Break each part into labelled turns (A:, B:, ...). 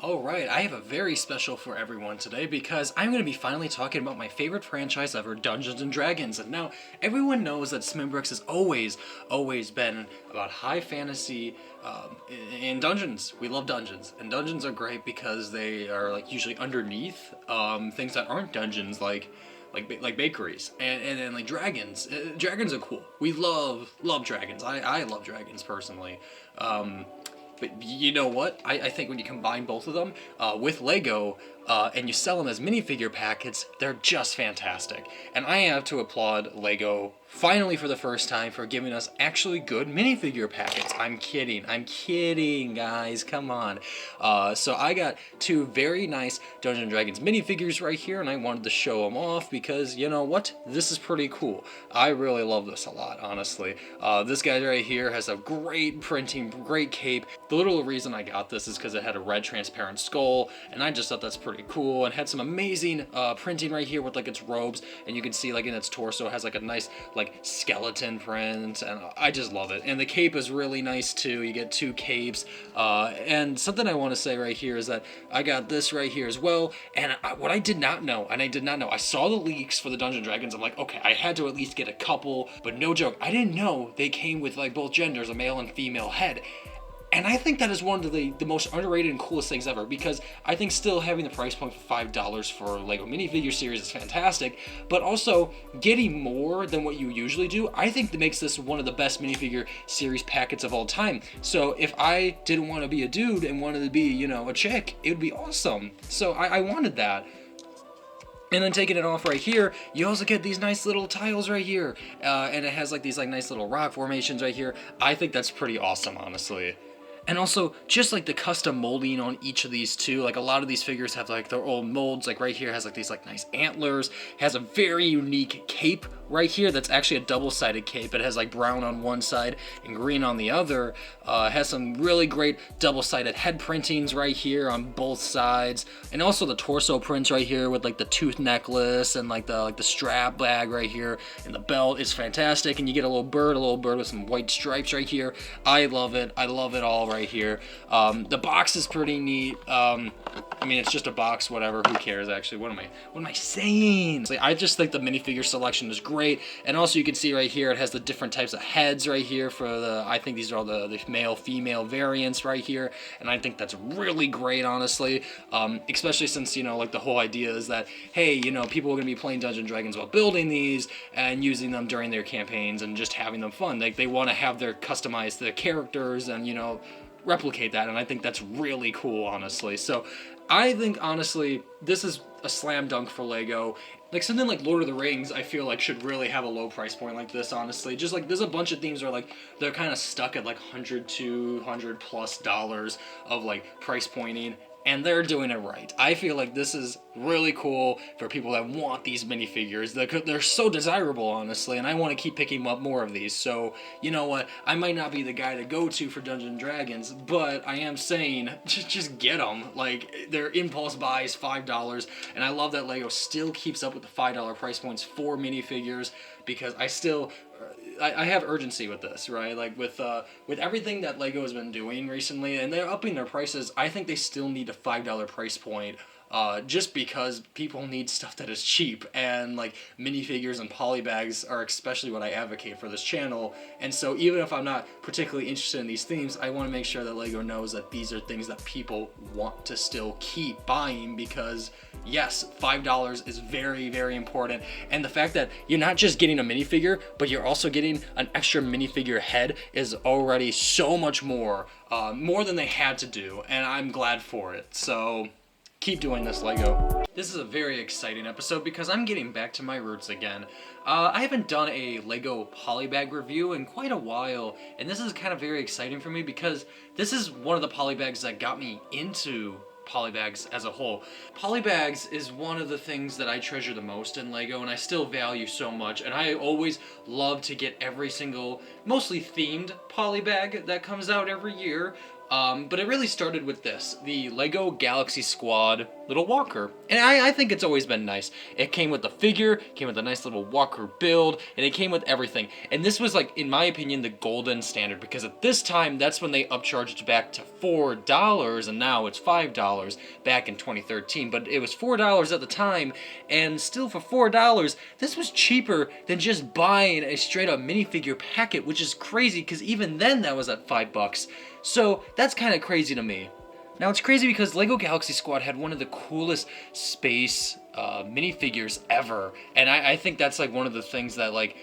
A: All right, I have a very special for everyone today because I'm going to be finally talking about my favorite franchise ever, Dungeons and Dragons. And now everyone knows that SMIBB has always been about high fantasy in dungeons. We love dungeons, and dungeons are great because they are like usually underneath things that aren't dungeons, like bakeries and like dragons. Dragons are cool. We love dragons. I love dragons personally. But you know what? I think when you combine both of them with Lego and you sell them as minifigure packets, they're just fantastic. And I have to applaud Lego finally for the first time for giving us actually good minifigure packets. I'm kidding, guys. Come on. So I got two very nice Dungeons and Dragons minifigures right here, and I wanted to show them off because you know what? This is pretty cool. I really love this a lot, honestly. This guy right here has a great printing, great cape. The literal reason I got this is because it had a red transparent skull, and I just thought that's pretty cool, and had some amazing printing right here with like its robes, and you can see like in its torso it has like a nice like skeleton print, and I just love it. And the cape is really nice too. You get two capes, and something I want to say right here is that I got this right here as well. And what I did not know, I saw the leaks for the Dungeon Dragons. I'm like, okay, I had to at least get a couple, but no joke, I didn't know they came with like both genders, a male and female head. And I think that is one of the most underrated and coolest things ever, because I think still having the price point for $5 for Lego minifigure series is fantastic, but also getting more than what you usually do, I think that makes this one of the best minifigure series packets of all time. So if I didn't want to be a dude and wanted to be, you know, a chick, it would be awesome. So I wanted that. And then taking it off right here, you also get these nice little tiles right here. And it has like these like nice little rock formations right here. I think that's pretty awesome, honestly. And also, just like the custom molding on each of these too, like a lot of these figures have like their old molds, like right here has like these like nice antlers, has a very unique cape right here that's actually a double-sided cape. It has like brown on one side and green on the other. Has some really great double-sided head printings right here on both sides, and also the torso prints right here with like the tooth necklace and like the strap bag right here, and the belt is fantastic. And you get a little bird with some white stripes right here. I love it all right here. The box is pretty neat. I mean, it's just a box, whatever, who cares actually. What am I saying? I just think the minifigure selection is great. And also you can see right here it has the different types of heads right here for I think these are all the male female variants right here, and I think that's really great, honestly. Especially since, you know, like the whole idea is that, hey, you know, people are going to be playing Dungeons and Dragons while building these and using them during their campaigns and just having them fun. Like they want to have their customized their characters and, you know, replicate that, and I think that's really cool, honestly. So I think honestly this is a slam dunk for Lego. Like something like Lord of the Rings, I feel like should really have a low price point like this, honestly. Just like there's a bunch of themes where like they're kind of stuck at like $100 to $100+ of like price pointing, and they're doing it right. I feel like this is really cool for people that want these minifigures. They're so desirable, honestly, and I want to keep picking up more of these. So, you know what? I might not be the guy to go to for Dungeons & Dragons, but I am saying, just get them. Like, their impulse buy is $5, and I love that Lego still keeps up with the $5 price points for minifigures, because I have urgency with this, right? Like with everything that Lego has been doing recently, and they're upping their prices, I think they still need a $5 price point. Just because people need stuff that is cheap, and like minifigures and polybags are especially what I advocate for this channel. And so even if I'm not particularly interested in these themes, I want to make sure that Lego knows that these are things that people want to still keep buying, because yes, $5 is very, very important. And the fact that you're not just getting a minifigure, but you're also getting an extra minifigure head is already so much more than they had to do, and I'm glad for it. So keep doing this, Lego. This is a very exciting episode because I'm getting back to my roots again. I haven't done a Lego polybag review in quite a while, and this is kind of very exciting for me because this is one of the polybags that got me into polybags as a whole. Polybags is one of the things that I treasure the most in Lego, and I still value so much, and I always love to get every single, mostly themed polybag that comes out every year. But it really started with this, the Lego Galaxy Squad little walker. And I think it's always been nice. It came with the figure, came with a nice little walker build, and it came with everything. And this was, like, in my opinion, the golden standard, because at this time, that's when they upcharged back to $4, and now it's $5 back in 2013. But it was $4 at the time, and still for $4, this was cheaper than just buying a straight-up minifigure packet, which is crazy, because even then that was at $5. So that's kind of crazy to me. Now it's crazy because Lego Galaxy Squad had one of the coolest space minifigures ever, and I think that's like one of the things that, like,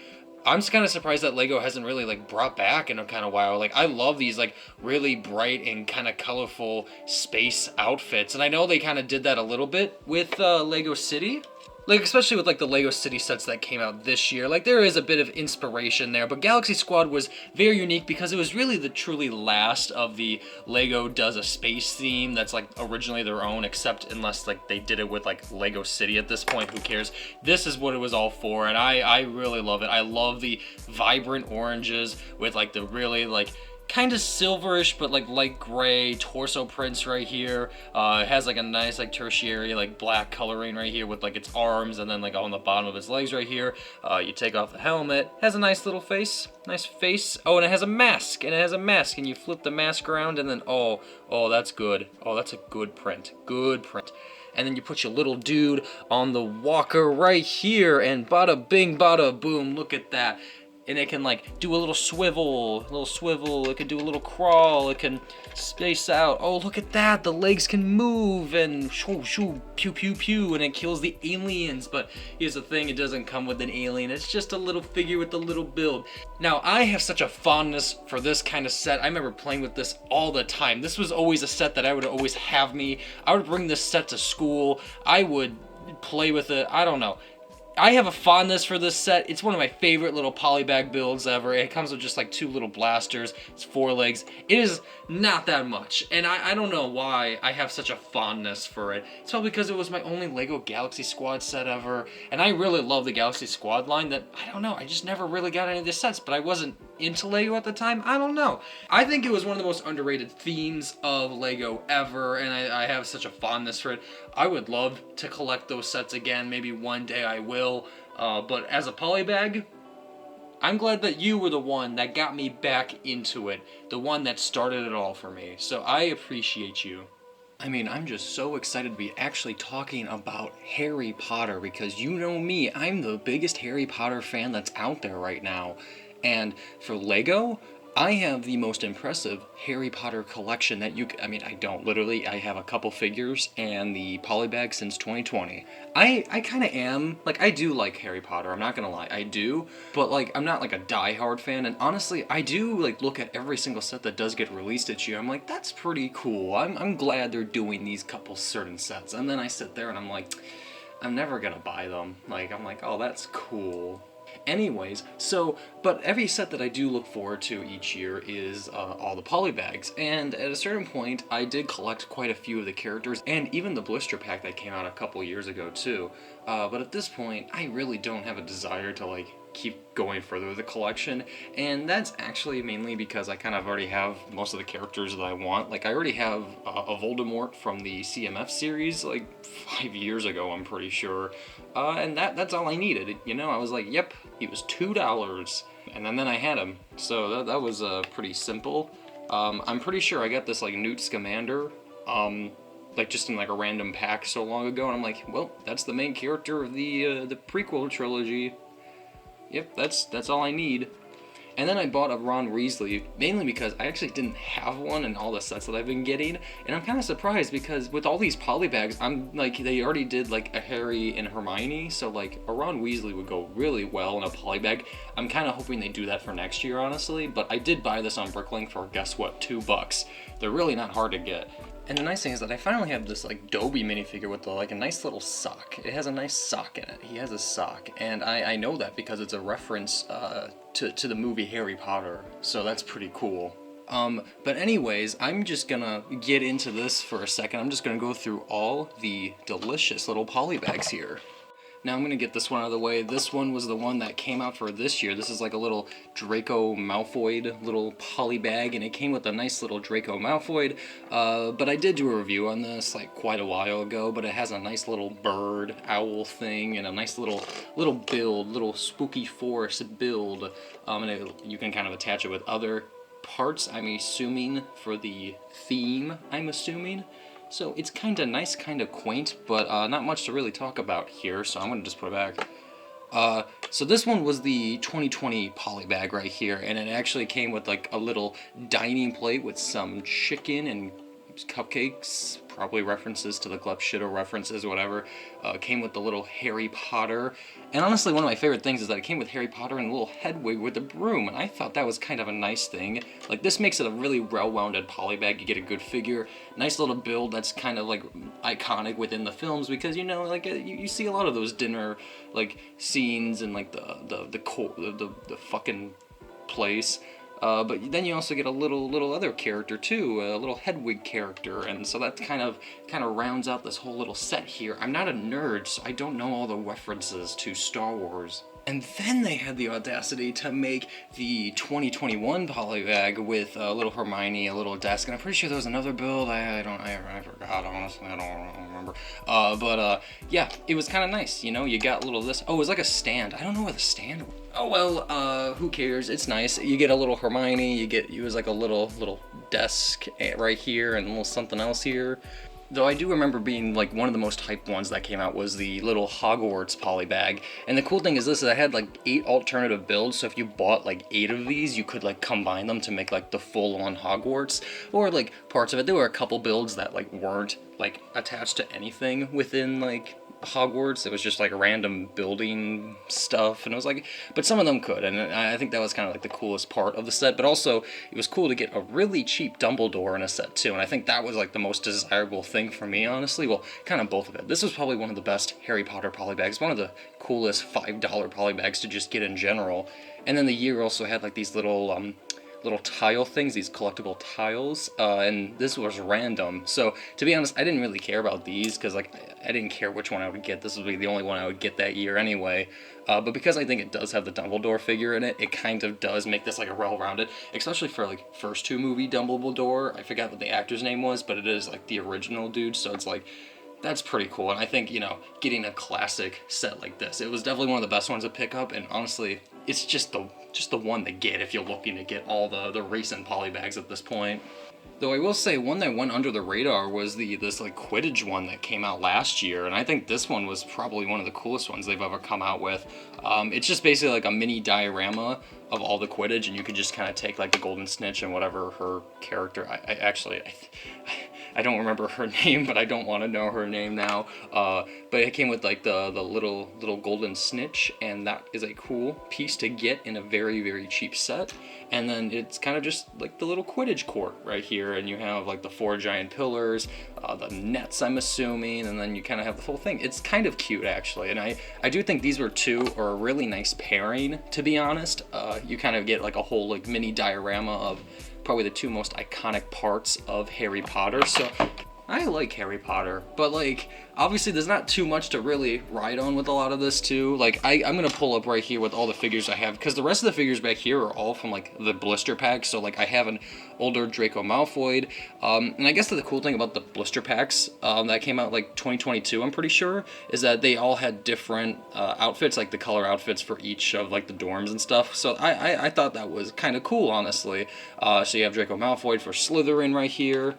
A: I'm just kind of surprised that Lego hasn't really, like, brought back in a kind of while. Like, I love these, like, really bright and kind of colorful space outfits, and I know they kind of did that a little bit with Lego City. Like, especially with, like, the Lego City sets that came out this year. Like, there is a bit of inspiration there, but Galaxy Squad was very unique because it was really the truly last of the Lego does a space theme that's, like, originally their own, except unless, like, they did it with, like, Lego City at this point, who cares? This is what it was all for, and I really love it. I love the vibrant oranges with, like, the really, like, kind of silverish but like light gray torso prints right here. It has like a nice like tertiary like black coloring right here with like its arms, and then like on the bottom of its legs right here. You take off the helmet, has a nice little face, nice face. Oh, and it has a mask, and you flip the mask around, and then oh that's good. Oh, that's a good print, And then you put your little dude on the walker right here, and bada bing bada boom, look at that. And it can like do a little swivel, it can do a little crawl, it can space out. Oh, look at that, the legs can move, and shoo shoo, pew pew pew, and it kills the aliens. But here's the thing, it doesn't come with an alien, it's just a little figure with a little build. Now, I have such a fondness for this kind of set. I remember playing with this all the time. This was always a set that I would always have me. I would bring this set to school, I would play with it, I don't know. I have a fondness for this set. It's one of my favorite little polybag builds ever. It comes with just like 2 little blasters. It's 4 legs. It is not that much, and I don't know why I have such a fondness for it. It's probably because it was my only Lego Galaxy Squad set ever, and I really love the Galaxy Squad line that, I don't know, I just never really got any of the sets, but I wasn't into Lego at the time. I don't know. I think it was one of the most underrated themes of Lego ever, and I have such a fondness for it. I would love to collect those sets again. Maybe one day I will, but as a polybag, I'm glad that you were the one that got me back into it, the one that started it all for me, so I appreciate you. I mean, I'm just so excited to be actually talking about Harry Potter, because you know me, I'm the biggest Harry Potter fan that's out there right now. And for Lego, I have the most impressive Harry Potter collection that I mean, I don't, literally, I have a couple figures and the polybag since 2020. I kind of am, like, I do like Harry Potter, I'm not gonna lie, I do, but, like, I'm not, like, a die-hard fan, and honestly, I do, like, look at every single set that does get released each year, I'm like, that's pretty cool, I'm glad they're doing these couple certain sets, and then I sit there and I'm like, I'm never gonna buy them, like, I'm like, oh, that's cool. Anyways, but every set that I do look forward to each year is all the polybags, and at a certain point, I did collect quite a few of the characters, and even the blister pack that came out a couple years ago too, but at this point, I really don't have a desire to, like, keep going further with the collection, and that's actually mainly because I kind of already have most of the characters that I want. Like, I already have a Voldemort from the CMF series, like, 5 years ago, I'm pretty sure, and that's all I needed, you know? I was like, yep, he was $2, and then I had him, so that was pretty simple. I'm pretty sure I got this, like, Newt Scamander, like, just in, like, a random pack so long ago, and I'm like, well, that's the main character of the prequel trilogy. Yep, that's all I need. And then I bought a Ron Weasley, mainly because I actually didn't have one in all the sets that I've been getting, and I'm kind of surprised because with all these polybags, I'm like, they already did like a Harry and Hermione, so like a Ron Weasley would go really well in a polybag. I'm kind of hoping they do that for next year, honestly, but I did buy this on Bricklink for, guess what, $2. They're really not hard to get. And the nice thing is that I finally have this like Dobby minifigure with like a nice little sock. It has a nice sock in it. He has a sock, and I know that because it's a reference to the movie Harry Potter, so that's pretty cool. But anyways, I'm just gonna get into this for a second. I'm just gonna go through all the delicious little polybags here. Now I'm going to get this one out of the way. This one was the one that came out for this year. This is like a little Draco Malfoy little poly bag, and it came with a nice little Draco Malfoy. But I did do a review on this like quite a while ago, but it has a nice little bird owl thing and a nice little build, little spooky forest build. And you can kind of attach it with other parts, I'm assuming, for the theme, I'm assuming. So it's kind of nice, kind of quaint, but not much to really talk about here, so I'm going to just put it back. So this one was the 2020 poly bag right here, and it actually came with like a little dining plate with some chicken and cupcakes, probably references to the Glepshitter references, whatever. Came with the little Harry Potter, and honestly one of my favorite things is that it came with Harry Potter and a little Hedwig with a broom, and I thought that was kind of a nice thing. Like, this makes it a really well-rounded poly bag. You get a good figure, nice little build that's kind of like iconic within the films, because you know, like you see a lot of those dinner like scenes and like the fucking place. But then you also get a little other character too, a little Hedwig character, and so that kind of rounds out this whole little set here. I'm not a nerd, so I don't know all the references to Star Wars. And then they had the audacity to make the 2021 poly bag with a little Hermione, a little desk, and I'm pretty sure there was another build. I forgot, honestly, I don't remember. Yeah, it was kind of nice, you know. You got a little of this. Oh, it was like a stand. I don't know where the stand was. Oh well, who cares? It's nice. You get a little Hermione. It was like a little desk right here and a little something else here. Though I do remember being like one of the most hyped ones that came out was the little Hogwarts poly bag. And the cool thing is this, is I had like 8 alternative builds, so if you bought like 8 of these, you could like combine them to make like the full-on Hogwarts, or like parts of it. There were a couple builds that like weren't like attached to anything within like Hogwarts. It was just like random building stuff, and it was like, but some of them could, and I think that was kind of like the coolest part of the set. But also it was cool to get a really cheap Dumbledore in a set too, and I think that was like the most desirable thing for me, honestly. Well, kind of both of it. This was probably one of the best Harry Potter poly bags, one of the coolest $5 poly bags to just get in general. And then the year also had like these little tile things, these collectible tiles, and this was random. So to be honest, I didn't really care about these, because like I didn't care which one I would get. This would be the only one I would get that year anyway. But because I think it does have the Dumbledore figure in it, it kind of does make this like a well-rounded, especially for like first 2 movie Dumbledore. I forgot what the actor's name was, but it is like the original dude, so it's like, that's pretty cool. And I think, you know, getting a classic set like this, it was definitely one of the best ones to pick up, and honestly, it's just the one to get if you're looking to get all the recent poly bags at this point. Though I will say, one that went under the radar was this like Quidditch one that came out last year, and I think this one was probably one of the coolest ones they've ever come out with. It's just basically like a mini diorama of all the Quidditch, and you could just kind of take like the Golden Snitch and whatever her character. I don't remember her name, but I don't want to know her name now. But it came with like the little Golden Snitch, and that is a cool piece to get in a very, very cheap set. And then it's kind of just like the little Quidditch court right here, and you have like the 4 giant pillars, the nets, I'm assuming, and then you kind of have the whole thing. It's kind of cute, actually, and I do think these were a really nice pairing, to be honest. You kind of get like a whole like mini diorama of probably the 2 most iconic parts of Harry Potter. So I like Harry Potter, but like obviously there's not too much to really ride on with a lot of this too. Like I'm gonna pull up right here with all the figures I have, because the rest of the figures back here are all from like the blister packs. So like I have an older Draco Malfoy, and I guess the cool thing about the blister packs that came out like 2022, I'm pretty sure, is that they all had different outfits, like the color outfits for each of like the dorms and stuff. So I thought that was kind of cool, honestly. So you have Draco Malfoy for Slytherin right here.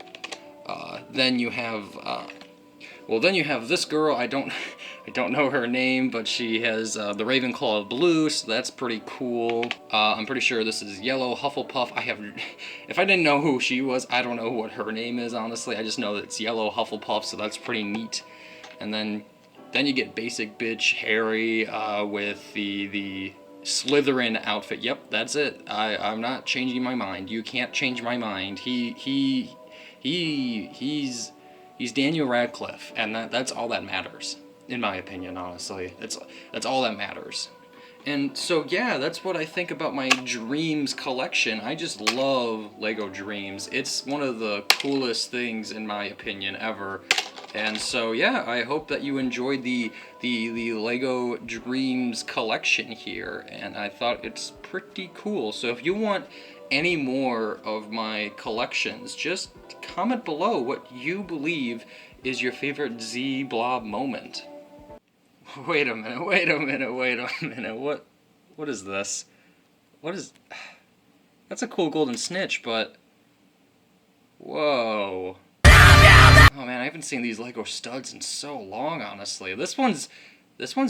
A: Then you have this girl. I don't know her name, but she has the Ravenclaw of blue, so that's pretty cool. I'm pretty sure this is yellow Hufflepuff. If I didn't know who she was, I don't know what her name is, honestly. I just know that it's yellow Hufflepuff, so that's pretty neat. And then you get basic bitch Harry with the Slytherin outfit. Yep, that's it. I'm not changing my mind. You can't change my mind. He's Daniel Radcliffe, and that's all that matters, in my opinion, honestly. That's all that matters. And so yeah, that's what I think about my Dreams collection. I just love Lego Dreams. It's one of the coolest things, in my opinion, ever. And so yeah, I hope that you enjoyed the Lego Dreams collection here, and I thought it's pretty cool. So if you want any more of my collections, just comment below what you believe is your favorite Z-Blob moment. Wait a minute, what is this? What is... That's a cool golden snitch, but... Whoa. Oh man, I haven't seen these Lego studs in so long, honestly. This one's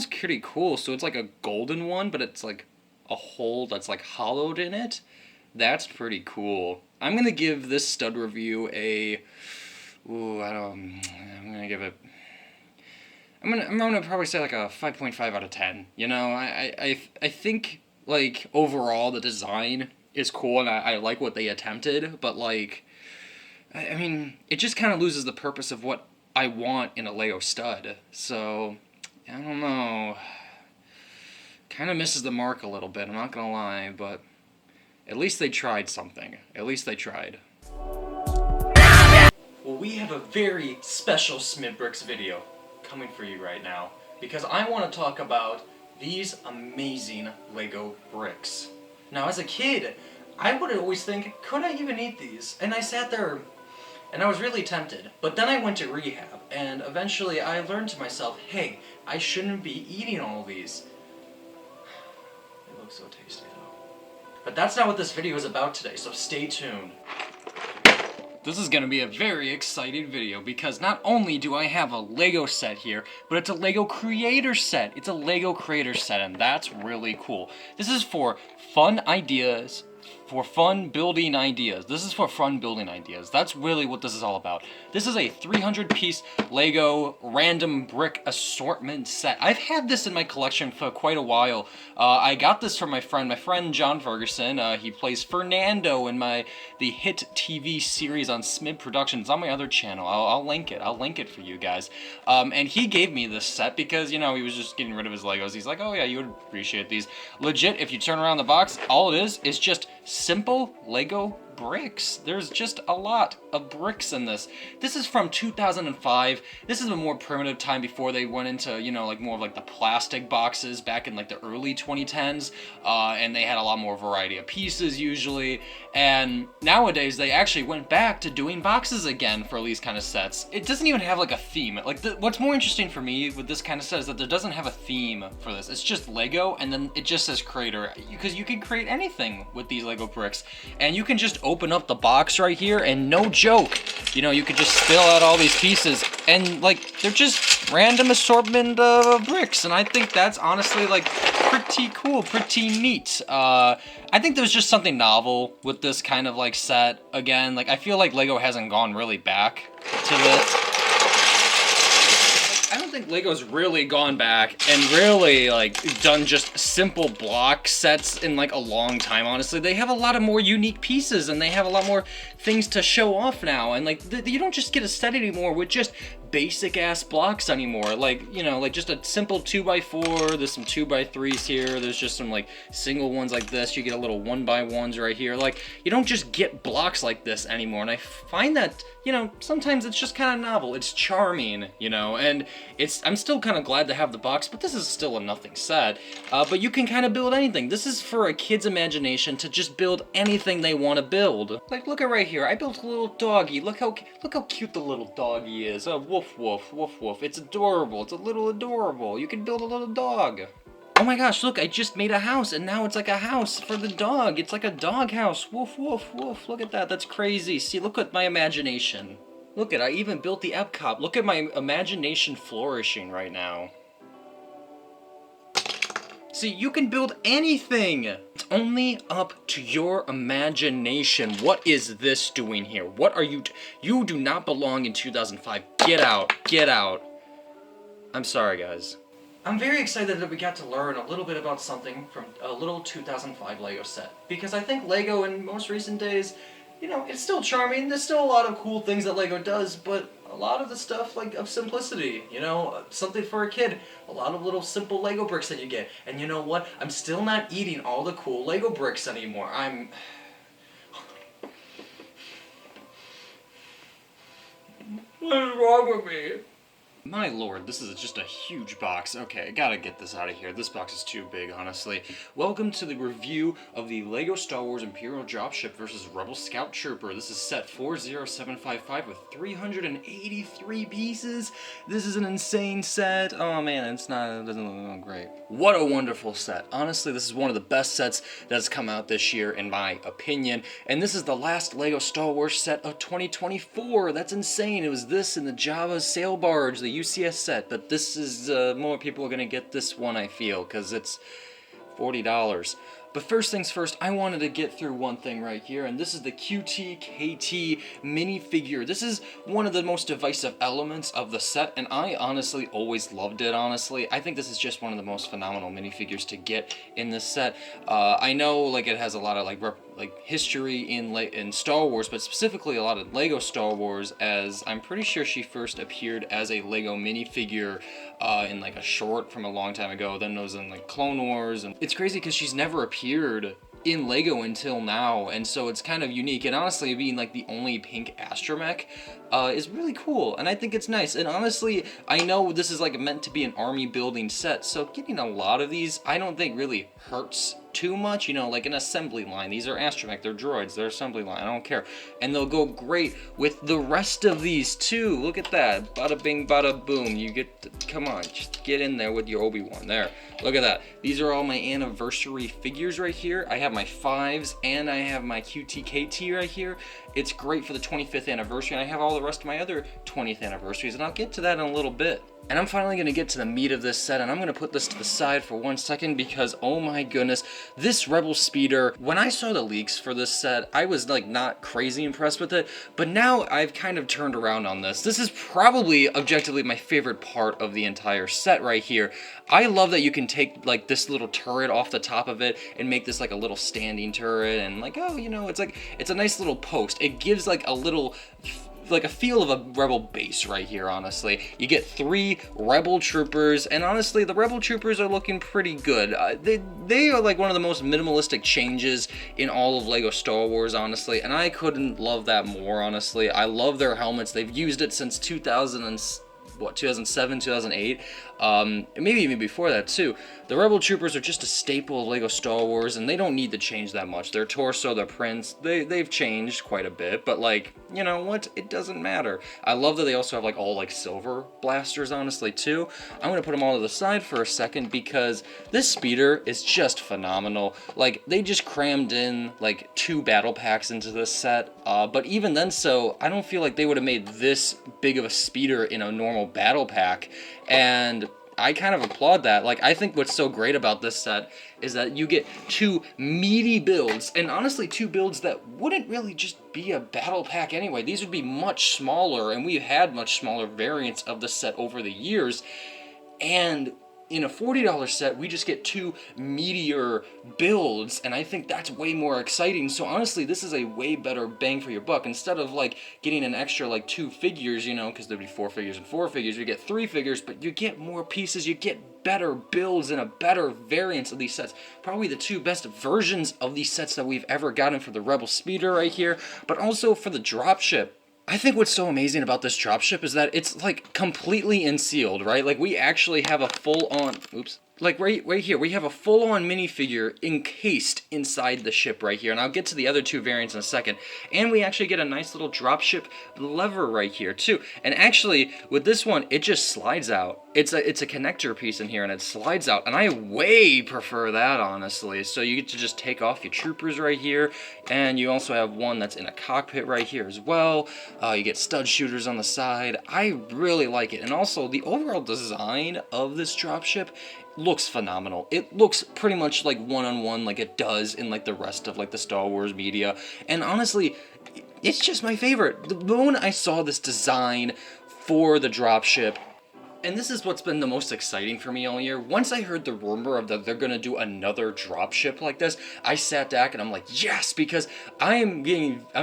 A: pretty cool. So it's like a golden one, but it's like a hole that's like hollowed in it. That's pretty cool. I'm gonna give this stud review a... Ooh, I'm gonna give it... I'm gonna probably say like a 5.5 out of 10. You know, I think like overall the design is cool and I like what they attempted, but like, I mean, it just kind of loses the purpose of what I want in a Lego stud. So, I don't know. Kind of misses the mark a little bit, I'm not gonna lie, but at least they tried something. At least they tried. Well, we have a very special SMIBB video coming for you right now, because I want to talk about these amazing Lego bricks. Now, as a kid, I would always think, could I even eat these? And I sat there and I was really tempted. But then I went to rehab, and eventually I learned to myself, hey, I shouldn't be eating all these. They look so tasty though. But that's not what this video is about today, so stay tuned. This is going to be a very exciting video because not only do I have a Lego set here, but it's a Lego Creator set. It's a Lego Creator set, and that's really cool. This is for fun ideas, for fun building ideas. This is for fun building ideas. That's really what this is all about. This is a 300-piece Lego random brick assortment set. I've had this in my collection for quite a while. I got this from my friend John Ferguson. He plays Fernando in the hit TV series on SMIBB Productions on my other channel. I'll link it. I'll link it for you guys. And he gave me this set because, you know, he was just getting rid of his Legos. He's like, oh yeah, you would appreciate these. Legit, if you turn around the box, all it is just simple Lego bricks. There's just a lot of bricks in this. This is from 2005. This is a more primitive time before they went into, you know, like more of like the plastic boxes back in like the early 2010s. And they had a lot more variety of pieces usually. And nowadays they actually went back to doing boxes again for these kind of sets. It doesn't even have like a theme. Like what's more interesting for me with this kind of set is that there doesn't have a theme for this. It's just Lego and then it just says creator, because you can create anything with these Lego bricks. And you can just open up the box right here and no joke, you know, you could just spill out all these pieces and like they're just random assortment of bricks, and I think that's honestly like pretty cool, pretty neat. I think there's just something novel with this kind of like set. Again, like I feel like Lego hasn't gone really back to this. I don't think Lego's really gone back and really like done just simple block sets in like a long time, honestly. They have a lot of more unique pieces and they have a lot more things to show off now, and like you don't just get a set anymore with just basic ass blocks anymore. Like, you know, like just a simple 2x4, there's some 2x3s here, there's just some like single ones like this, you get a little 1x1s right here. Like, you don't just get blocks like this anymore, and I find that, you know, sometimes it's just kind of novel, it's charming, you know, and I'm still kind of glad to have the box, but this is still a nothing set. But you can kind of build anything. This is for a kid's imagination to just build anything they want to build. Like, look at right here, I built a little doggy. Look how cute the little doggy is. Woof woof, woof woof. It's adorable. It's a little adorable. You can build a little dog. Oh my gosh, look, I just made a house, and now it's like a house for the dog. It's like a dog house. Woof woof woof. Look at that. That's crazy. See, look at my imagination. Look at, I even built the Epcot. Look at my imagination flourishing right now. See, you can build anything. It's only up to your imagination. What is this doing here? What are you you do not belong in 2005. Get out. Get out. I'm sorry, guys. I'm very excited that we got to learn a little bit about something from a little 2005 Lego set. Because I think Lego in most recent days, you know, it's still charming. There's still a lot of cool things that Lego does, but a lot of the stuff, like, of simplicity, you know, something for a kid, a lot of little simple Lego bricks that you get. And you know what? I'm still not eating all the cool Lego bricks anymore. What is wrong with me? My lord, this is just a huge box. Okay, I gotta get this out of here. This box is too big, honestly. Welcome to the review of the LEGO Star Wars Imperial Dropship vs. Rebel Scout Trooper. This is set 40755 with 383 pieces. This is an insane set. Oh man, it doesn't look great. What a wonderful set. Honestly, this is one of the best sets that has come out this year, in my opinion. And this is the last LEGO Star Wars set of 2024. That's insane. It was this and the Jabba's sail barge, the UCS set, but this is more people are gonna get this one, I feel, because it's $40. But first things first, I wanted to get through one thing right here, and this is the QTKT minifigure. This is one of the most divisive elements of the set, and I honestly always loved it, honestly. I think this is just one of the most phenomenal minifigures to get in this set. I know like it has a lot of like history in Star Wars, but specifically a lot of LEGO Star Wars, as I'm pretty sure she first appeared as a LEGO minifigure in like a short from a long time ago, then it was in like Clone Wars, and it's crazy because she's never appeared in LEGO until now, and so it's kind of unique. And honestly, being like the only pink astromech is really cool, and I think it's nice. And honestly, I know this is like meant to be an army building set, so getting a lot of these I don't think really hurts too much, you know, like an assembly line. These are astromech, they're droids, they're assembly line, I don't care. And they'll go great with the rest of these too. Look at that, bada bing bada boom. You get to, come on, just get in there with your Obi-Wan. There, look at that. These are all my anniversary figures right here. I have my 5s and I have my QTKT right here. It's great for the 25th anniversary, and I have all the rest of my other 20th anniversaries, and I'll get to that in a little bit. And I'm finally going to get to the meat of this set, and I'm going to put this to the side for 1 second because, oh my goodness, this Rebel Speeder, when I saw the leaks for this set, I was like not crazy impressed with it, but now I've kind of turned around on this. This is probably objectively my favorite part of the entire set right here. I love that you can take like this little turret off the top of it and make this like a little standing turret, and like, oh, you know, it's a nice little post. It gives like a little, like a feel of a Rebel base right here, honestly. You get 3 Rebel Troopers, and honestly, the Rebel Troopers are looking pretty good. They are like one of the most minimalistic changes in all of LEGO Star Wars, honestly, and I couldn't love that more, honestly. I love their helmets. They've used it since 2007, 2008, maybe even before that too. The Rebel Troopers are just a staple of LEGO Star Wars, and they don't need to change that much. Their torso, their prints, they've changed quite a bit, but like, you know what, it doesn't matter. I love that they also have like all like silver blasters, honestly, too. I'm gonna put them all to the side for a second because this speeder is just phenomenal. Like, they just crammed in like 2 battle packs into this set, but even then, so I don't feel like they would have made this big of a speeder in a normal battle pack, and I kind of applaud that. Like, I think what's so great about this set is that you get 2 meaty builds, and honestly 2 builds that wouldn't really just be a battle pack anyway. These would be much smaller, and we've had much smaller variants of the set over the years, and in a $40 set, we just get 2 meatier builds, and I think that's way more exciting. So honestly, this is a way better bang for your buck. Instead of like getting an extra like 2 figures, you know, because there'd be 4 figures and 4 figures, you get 3 figures, but you get more pieces, you get better builds and a better variance of these sets. Probably the 2 best versions of these sets that we've ever gotten for the Rebel Speeder right here, but also for the dropship. I think what's so amazing about this dropship is that it's like completely unsealed, right? Like, we actually have a full-on, like right here, we have a full-on minifigure encased inside the ship right here, and I'll get to the other 2 variants in a second. And we actually get a nice little dropship lever right here too. And actually, with this one, it just slides out. It's a connector piece in here, and it slides out, and I way prefer that, honestly. So you get to just take off your troopers right here, and you also have one that's in a cockpit right here as well. You get stud shooters on the side. I really like it, and also the overall design of this dropship looks phenomenal. It looks pretty much like one-on-one like it does in like the rest of like the Star Wars media, and honestly, it's just my favorite. The moment I saw this design for the dropship, And this is what's been the most exciting for me all year. Once I heard the rumor of that they're gonna do another dropship like this, I sat back and I'm like, yes, because I'm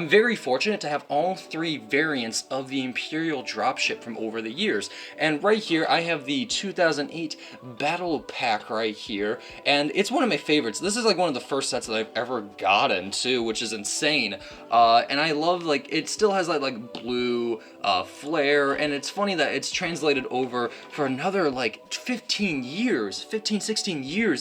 A: very fortunate to have all 3 variants of the Imperial dropship from over the years. And right here, I have the 2008 Battle Pack right here, and it's one of my favorites. This is like one of the first sets that I've ever gotten too, which is insane. And I love, like, it still has like blue flare, and it's funny that it's translated over for another like 16 years,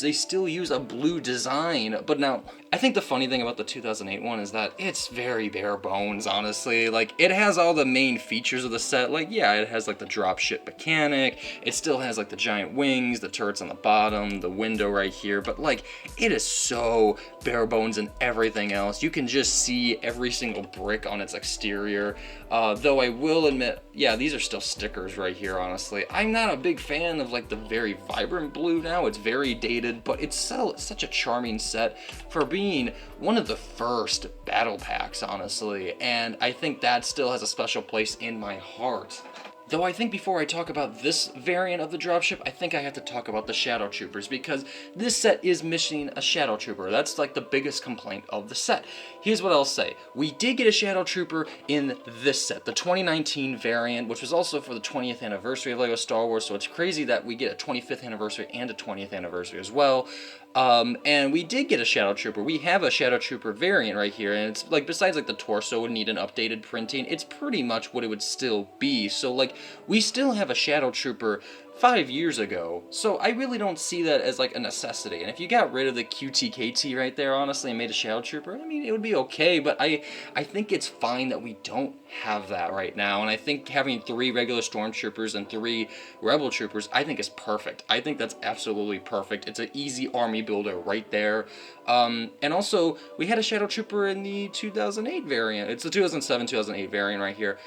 A: they still use a blue design. But now, I think the funny thing about the 2008 one is that it's very bare bones, honestly. Like, it has all the main features of the set. Like, yeah, it has like the dropship mechanic, it still has like the giant wings, the turrets on the bottom, the window right here, but like, it is so bare bones and everything else. You can just see every single brick on its exterior. Though I will admit, yeah, these are still stickers right here, honestly. I'm not a big fan of like the very vibrant blue now. It's very dated, but it's such a charming set for being one of the first battle packs, honestly. And I think that still has a special place in my heart. Though I think before I talk about this variant of the dropship, I think I have to talk about the Shadow Troopers, because this set is missing a Shadow Trooper. That's like the biggest complaint of the set. Here's what I'll say. We did get a Shadow Trooper in this set, the 2019 variant, which was also for the 20th anniversary of LEGO Star Wars, so it's crazy that we get a 25th anniversary and a 20th anniversary as well. And we did get a Shadow Trooper. We have a Shadow Trooper variant right here, and it's like, besides like the torso would need an updated printing, it's pretty much what it would still be. So like, we still have a Shadow Trooper 5 years ago, so I really don't see that as like a necessity. And if you got rid of the QTKT right there, honestly, and made a Shadow Trooper, I mean, it would be okay, but I think it's fine that we don't have that right now. And I think having 3 regular Stormtroopers and 3 Rebel Troopers, I think is perfect. I think that's absolutely perfect. It's an easy army builder right there. And also, we had a Shadow Trooper in the 2008 variant. It's the 2007-2008 variant right here.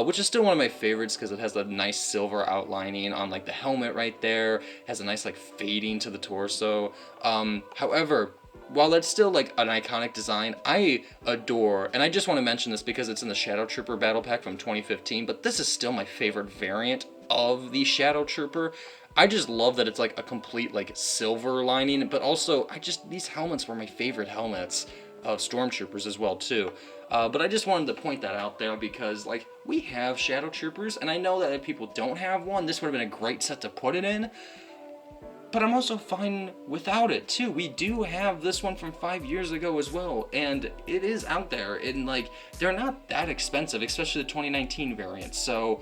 A: Which is still one of my favorites because it has a nice silver outlining on like the helmet right there, has a nice like fading to the torso. However, while it's still like an iconic design, I adore, and I just want to mention this because it's in the Shadow Trooper Battle Pack from 2015, but this is still my favorite variant of the Shadow Trooper. I just love that it's like a complete like silver lining, but also these helmets were my favorite helmets of Stormtroopers as well too. But I just wanted to point that out there because, like, we have Shadow Troopers, and I know that if people don't have one, this would have been a great set to put it in. But I'm also fine without it, too. We do have this one from 5 years ago as well, and it is out there, and, like, they're not that expensive, especially the 2019 variant, so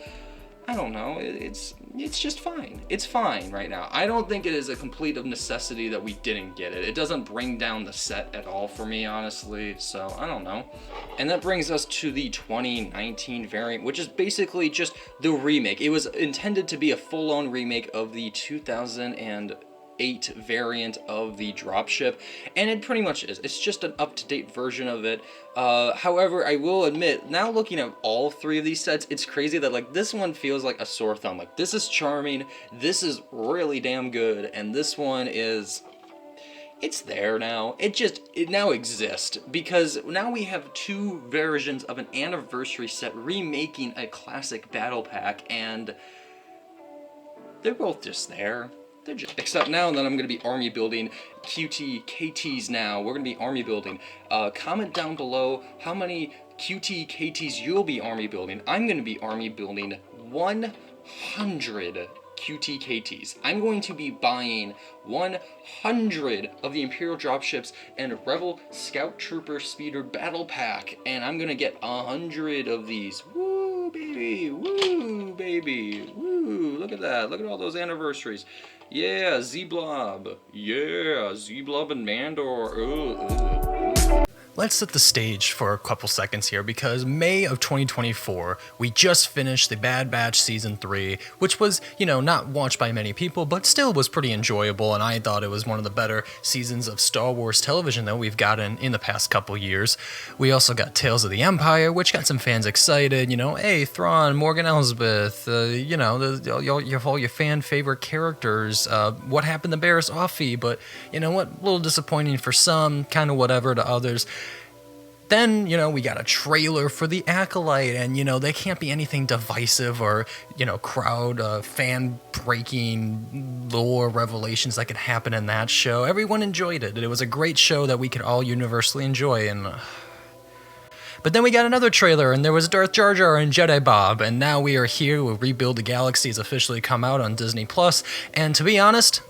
A: I don't know, it's just fine. It's fine right now. I don't think it is a complete of necessity that we didn't get it. It doesn't bring down the set at all for me, honestly, so I don't know. And that brings us to the 2019 variant, which is basically just the remake. It was intended to be a full-on remake of the 2008 variant of the dropship, and it pretty much is. It's just an up-to-date version of it. However, I will admit, now looking at all 3 of these sets, it's crazy that like this one feels like a sore thumb. Like, this is charming, this is really damn good, and this one is, it's there now. It now exists because now we have 2 versions of an anniversary set remaking a classic battle pack, and they're both just there. Except now that I'm going to be army building QTKTs now. We're going to be army building. Comment down below how many QTKTs you'll be army building. I'm going to be army building 100 QTKTs. I'm going to be buying 100 of the Imperial dropships and Rebel Scout Trooper Speeder Battle Pack. And I'm going to get 100 of these. Woo, baby. Woo, baby. Woo. Look at that. Look at all those anniversaries. Yeah, Z-Blob. Yeah, Z-Blob and Mandor. Ooh. Let's set the stage for a couple seconds here, because May of 2024, we just finished the Bad Batch Season 3, which was, not watched by many people, but still was pretty enjoyable, and I thought it was one of the better seasons of Star Wars television that we've gotten in the past couple years. We also got Tales of the Empire, which got some fans excited, hey, Thrawn, Morgan Elsbeth, all your fan favorite characters. What happened to Barriss Offee, but you know what, a little disappointing for some, kind of whatever to others. Then, we got a trailer for The Acolyte, and, they can't be anything divisive or, crowd, fan-breaking lore revelations that could happen in that show. Everyone enjoyed it. It was a great show that we could all universally enjoy, and... But then we got another trailer, and there was Darth Jar Jar and Jedi Bob, and now we are here with Rebuild the Galaxy has officially come out on Disney+, and to be honest,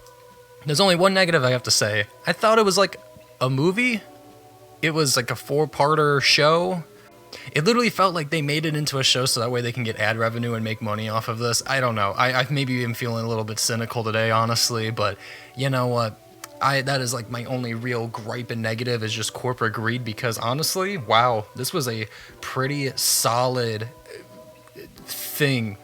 A: there's only one negative I have to say. I thought it was like a movie. It was like a 4-parter show. It literally felt like they made it into a show so that way they can get ad revenue and make money off of this. I don't know. I maybe am feeling a little bit cynical today, honestly, but you know what? That is like my only real gripe and negative is just corporate greed, because honestly, wow, this was a pretty solid thing.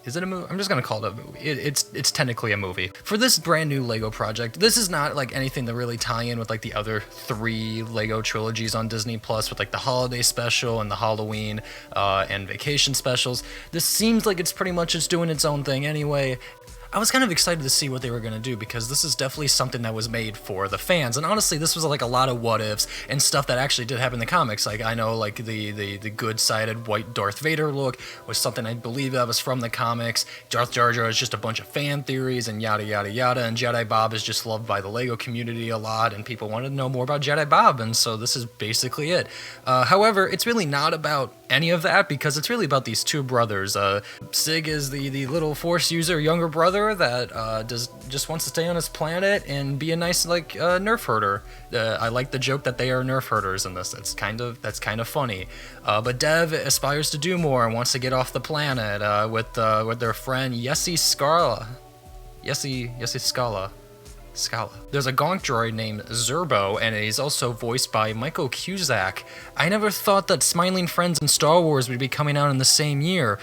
A: Is it a movie? I'm just gonna call it a movie. It's technically a movie. For this brand new Lego project, this is not like anything to really tie in with like the other 3 Lego trilogies on Disney Plus with like the holiday special and the Halloween and vacation specials. This seems like it's pretty much just doing its own thing anyway. I was kind of excited to see what they were going to do, because this is definitely something that was made for the fans. And honestly, this was like a lot of what ifs and stuff that actually did happen in the comics. Like, I know like the good-sided white Darth Vader look was something I believe that was from the comics. Darth Jar Jar is just a bunch of fan theories and yada yada yada. And Jedi Bob is just loved by the Lego community a lot, and people wanted to know more about Jedi Bob, and so this is basically it. However, it's really not about any of that, because it's really about these 2 brothers. Sig is the little Force user younger brother that just wants to stay on his planet and be a nice nerf herder. I like the joke that they are nerf herders in this. That's kind of funny. But Dev aspires to do more and wants to get off the planet with their friend Yessi Scala. Yessi Scala. There's a gonk droid named Zerbo, and he's also voiced by Michael Cusack. I never thought that Smiling Friends and Star Wars would be coming out in the same year,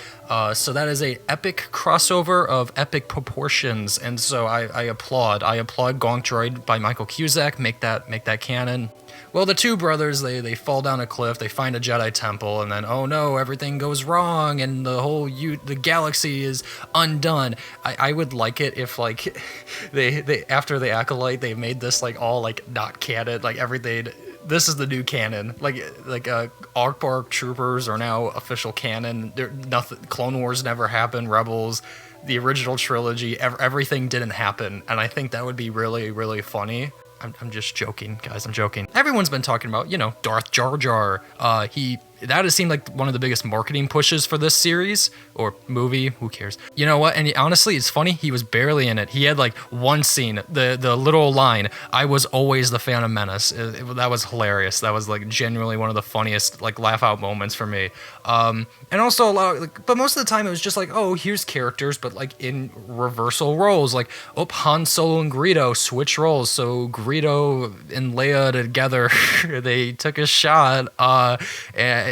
A: so that is a epic crossover of epic proportions, and so I applaud gonk droid by Michael Cusack. Make that canon. Well, the 2 brothers, they fall down a cliff, they find a Jedi temple, and then, oh no, everything goes wrong, and the galaxy is undone. I would like it if, like, they after the Acolyte, they made this, like, all, like, not canon, like, everything. This is the new canon. Like ARC Troopers are now official canon. Nothing, Clone Wars never happened, Rebels, the original trilogy, everything didn't happen, and I think that would be really, really funny. I'm just joking, guys. I'm joking. Everyone's been talking about, Darth Jar Jar. That has seemed like one of the biggest marketing pushes for this series or movie. Who cares? You know what? And honestly, it's funny. He was barely in it. He had like one scene, the little line, "I was always the Phantom Menace." That was hilarious. That was like genuinely one of the funniest like laugh out moments for me. And also but most of the time it was just like, oh, here's characters, but like in reversal roles. Like, oh, Han Solo and Greedo switch roles. So Greedo and Leia together, they took a shot.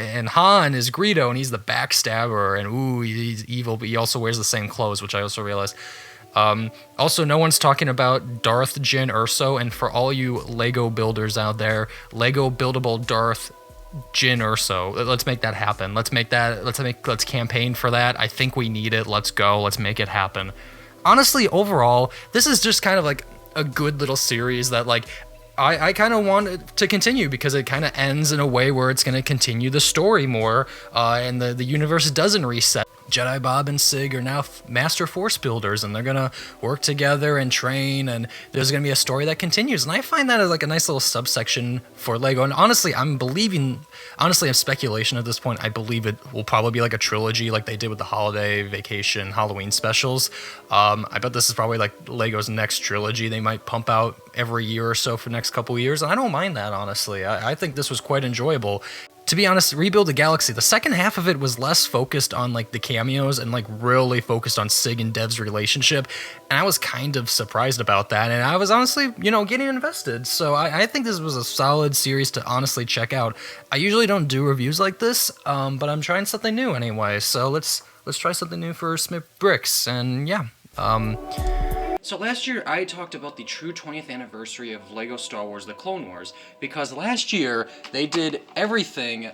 A: And Han is Greedo, and he's the backstabber, and ooh, he's evil, but he also wears the same clothes, which I also realized. Also, no one's talking about Darth Jyn Erso, and for all you Lego builders out there, Lego buildable Darth Jyn Erso. Let's make that happen. Let's campaign for that. I think we need it. Let's go. Let's make it happen. Honestly, overall, this is just kind of like a good little series that like I kind of want it to continue, because it kind of ends in a way where it's going to continue the story more, and the universe doesn't reset. Jedi Bob and Sig are now master Force builders, and they're going to work together and train, and there's going to be a story that continues. And I find that as like a nice little subsection for Lego. And honestly, I'm speculation at this point. I believe it will probably be like a trilogy like they did with the holiday, vacation, Halloween specials. I bet this is probably like Lego's next trilogy they might pump out every year or so for the next couple of years. And I don't mind that, honestly. I think this was quite enjoyable. To be honest, Rebuild the Galaxy, the second half of it was less focused on like the cameos and like really focused on Sig and Dev's relationship, and I was kind of surprised about that, and I was honestly, getting invested. So I think this was a solid series to honestly check out. I usually don't do reviews like this, but I'm trying something new anyway, so let's try something new for SMIBB Bricks, and yeah. So last year I talked about the true 20th anniversary of LEGO Star Wars The Clone Wars, because last year they did everything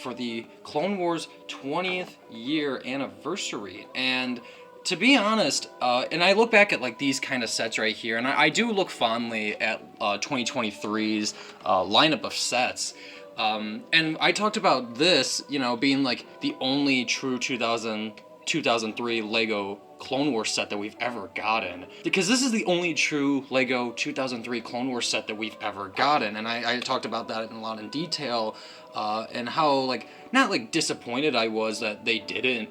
A: for the Clone Wars 20th year anniversary, and to be honest, and I look back at like these kind of sets right here, and I do look fondly at 2023's lineup of sets, And I talked about this, being like the only true 2003 Lego Clone Wars set that we've ever gotten. Because this is the only true Lego 2003 Clone Wars set that we've ever gotten. And I talked about that in a lot in detail, and how, like, not like disappointed I was that they didn't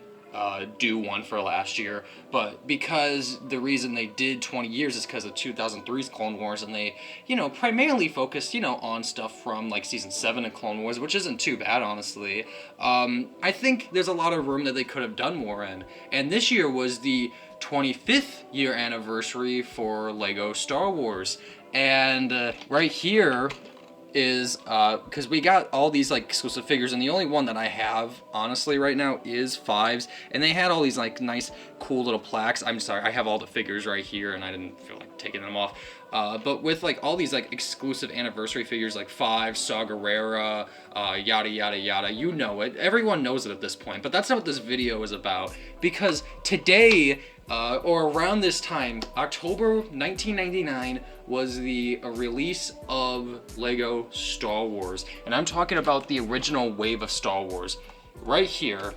A: do one for last year, but because the reason they did 20 years is because of 2003's Clone Wars, and they, primarily focused, on stuff from like season 7 of Clone Wars, which isn't too bad, honestly. I think there's a lot of room that they could have done more in, and this year was the 25th year anniversary for Lego Star Wars, and right here is because we got all these like exclusive figures, and the only one that I have honestly right now is Fives, and they had all these like nice cool little plaques. I'm sorry, I have all the figures right here and I didn't feel like taking them off, but with like all these like exclusive anniversary figures like Fives, Saw Gerrera, yada yada yada, you know it, everyone knows it at this point, but that's not what this video is about, because today, or around this time, October 1999, was the release of Lego Star Wars. And I'm talking about the original wave of Star Wars. Right here,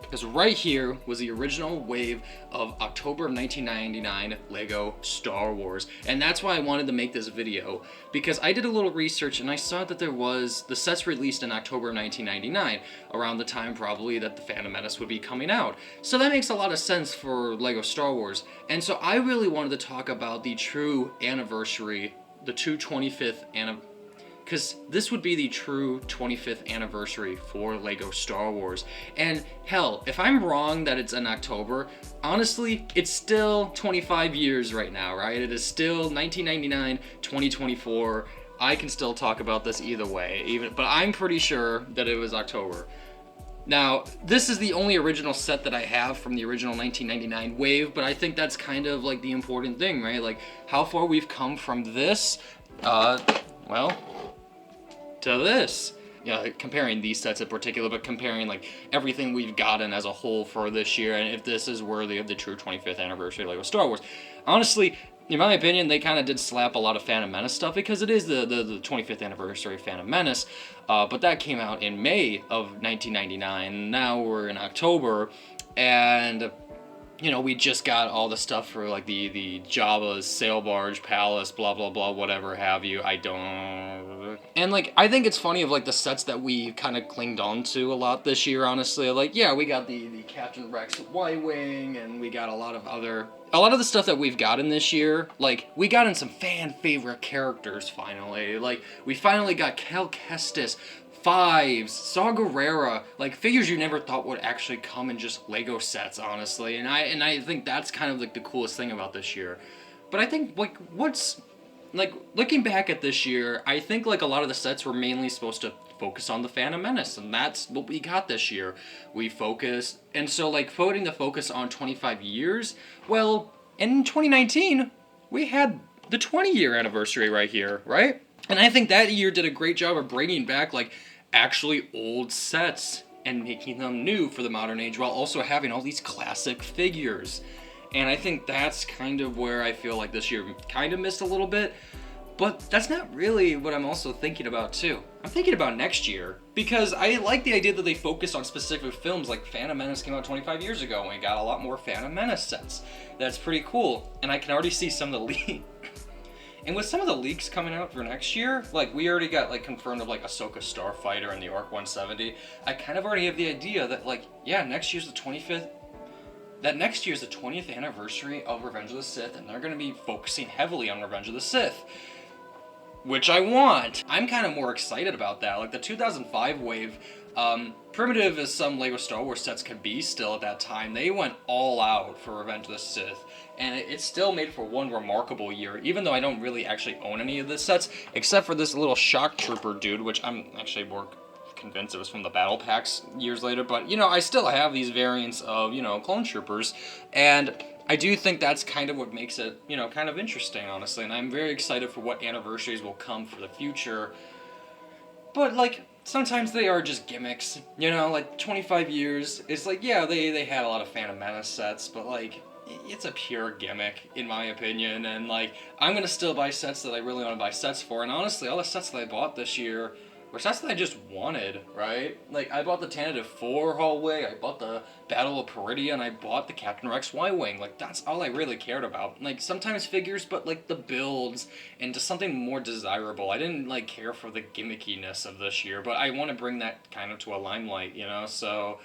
A: because right here was the original wave of October of 1999 Lego Star Wars. And that's why I wanted to make this video, because I did a little research and I saw that the sets released in October of 1999, around the time probably that The Phantom Menace would be coming out. So that makes a lot of sense for Lego Star Wars. And so I really wanted to talk about the true anniversary, the true 25th anniversary, because this would be the true 25th anniversary for Lego Star Wars. And hell, if I'm wrong that it's in October, honestly, it's still 25 years right now, right? It is still 1999, 2024. I can still talk about this either way, but I'm pretty sure that it was October. Now, this is the only original set that I have from the original 1999 wave, but I think that's kind of like the important thing, right? Like, how far we've come from this, well, to this. Comparing these sets in particular, but comparing like everything we've gotten as a whole for this year, and if this is worthy of the true 25th anniversary of Lego Star Wars. Honestly, in my opinion, they kind of did slap a lot of Phantom Menace stuff, because it is the 25th anniversary of Phantom Menace, but that came out in May of 1999. Now we're in October, and we just got all the stuff for like the Jabba's sail barge palace, blah blah blah, whatever have you. And like, I think it's funny of like the sets that we kind of clinged on to a lot this year, honestly. Like, yeah, we got the Captain Rex Y-Wing, and we got a lot of the stuff that we've gotten this year. Like, we got in some fan favorite characters finally. Like, we finally got Cal Kestis, Fives, Saw Gerrera, like figures you never thought would actually come in just Lego sets, honestly. And I think that's kind of like the coolest thing about this year. But I think like looking back at this year, I think like a lot of the sets were mainly supposed to focus on the Phantom Menace, and that's what we got this year. We focused, and so like putting the focus on 25 years, well, in 2019, we had the 20-year anniversary right here, right? And I think that year did a great job of bringing back like actually old sets and making them new for the modern age, while also having all these classic figures. And I think that's kind of where I feel like this year kind of missed a little bit. But that's not really what I'm also thinking about too. I'm thinking about next year, because I like the idea that they focus on specific films. Like Phantom Menace came out 25 years ago, and we got a lot more Phantom Menace sets. That's pretty cool. And I can already see some of the leaks. And with some of the leaks coming out for next year, like we already got like confirmed of like Ahsoka Starfighter and the Orc 170. I kind of already have the idea that like, yeah, next year's the 20th anniversary of Revenge of the Sith, and they're going to be focusing heavily on Revenge of the Sith, which I want. I'm kind of more excited about that. Like the 2005 wave, primitive as some Lego Star Wars sets could be still at that time, they went all out for Revenge of the Sith, and it still made for one remarkable year, even though I don't really actually own any of the sets, except for this little Shock Trooper dude, which I'm actually more convinced it was from the battle packs years later, but I still have these variants of clone troopers, and I do think that's kind of what makes it kind of interesting, honestly. And I'm very excited for what anniversaries will come for the future, but like sometimes they are just gimmicks, like 25 years, it's like, yeah, they had a lot of Phantom Menace sets, but like it's a pure gimmick in my opinion. And like I'm gonna still buy sets that I really want to buy sets for, and honestly all the sets that I bought this year or sets that I just wanted, right? Like, I bought the Tanative 4 hallway, I bought the Battle of Peridia, and I bought the Captain Rex Y-Wing. Like, that's all I really cared about. Like, sometimes figures, but, like, the builds, and just something more desirable. I didn't, like, care for the gimmickiness of this year, but I want to bring that kind of to a limelight, you know, so...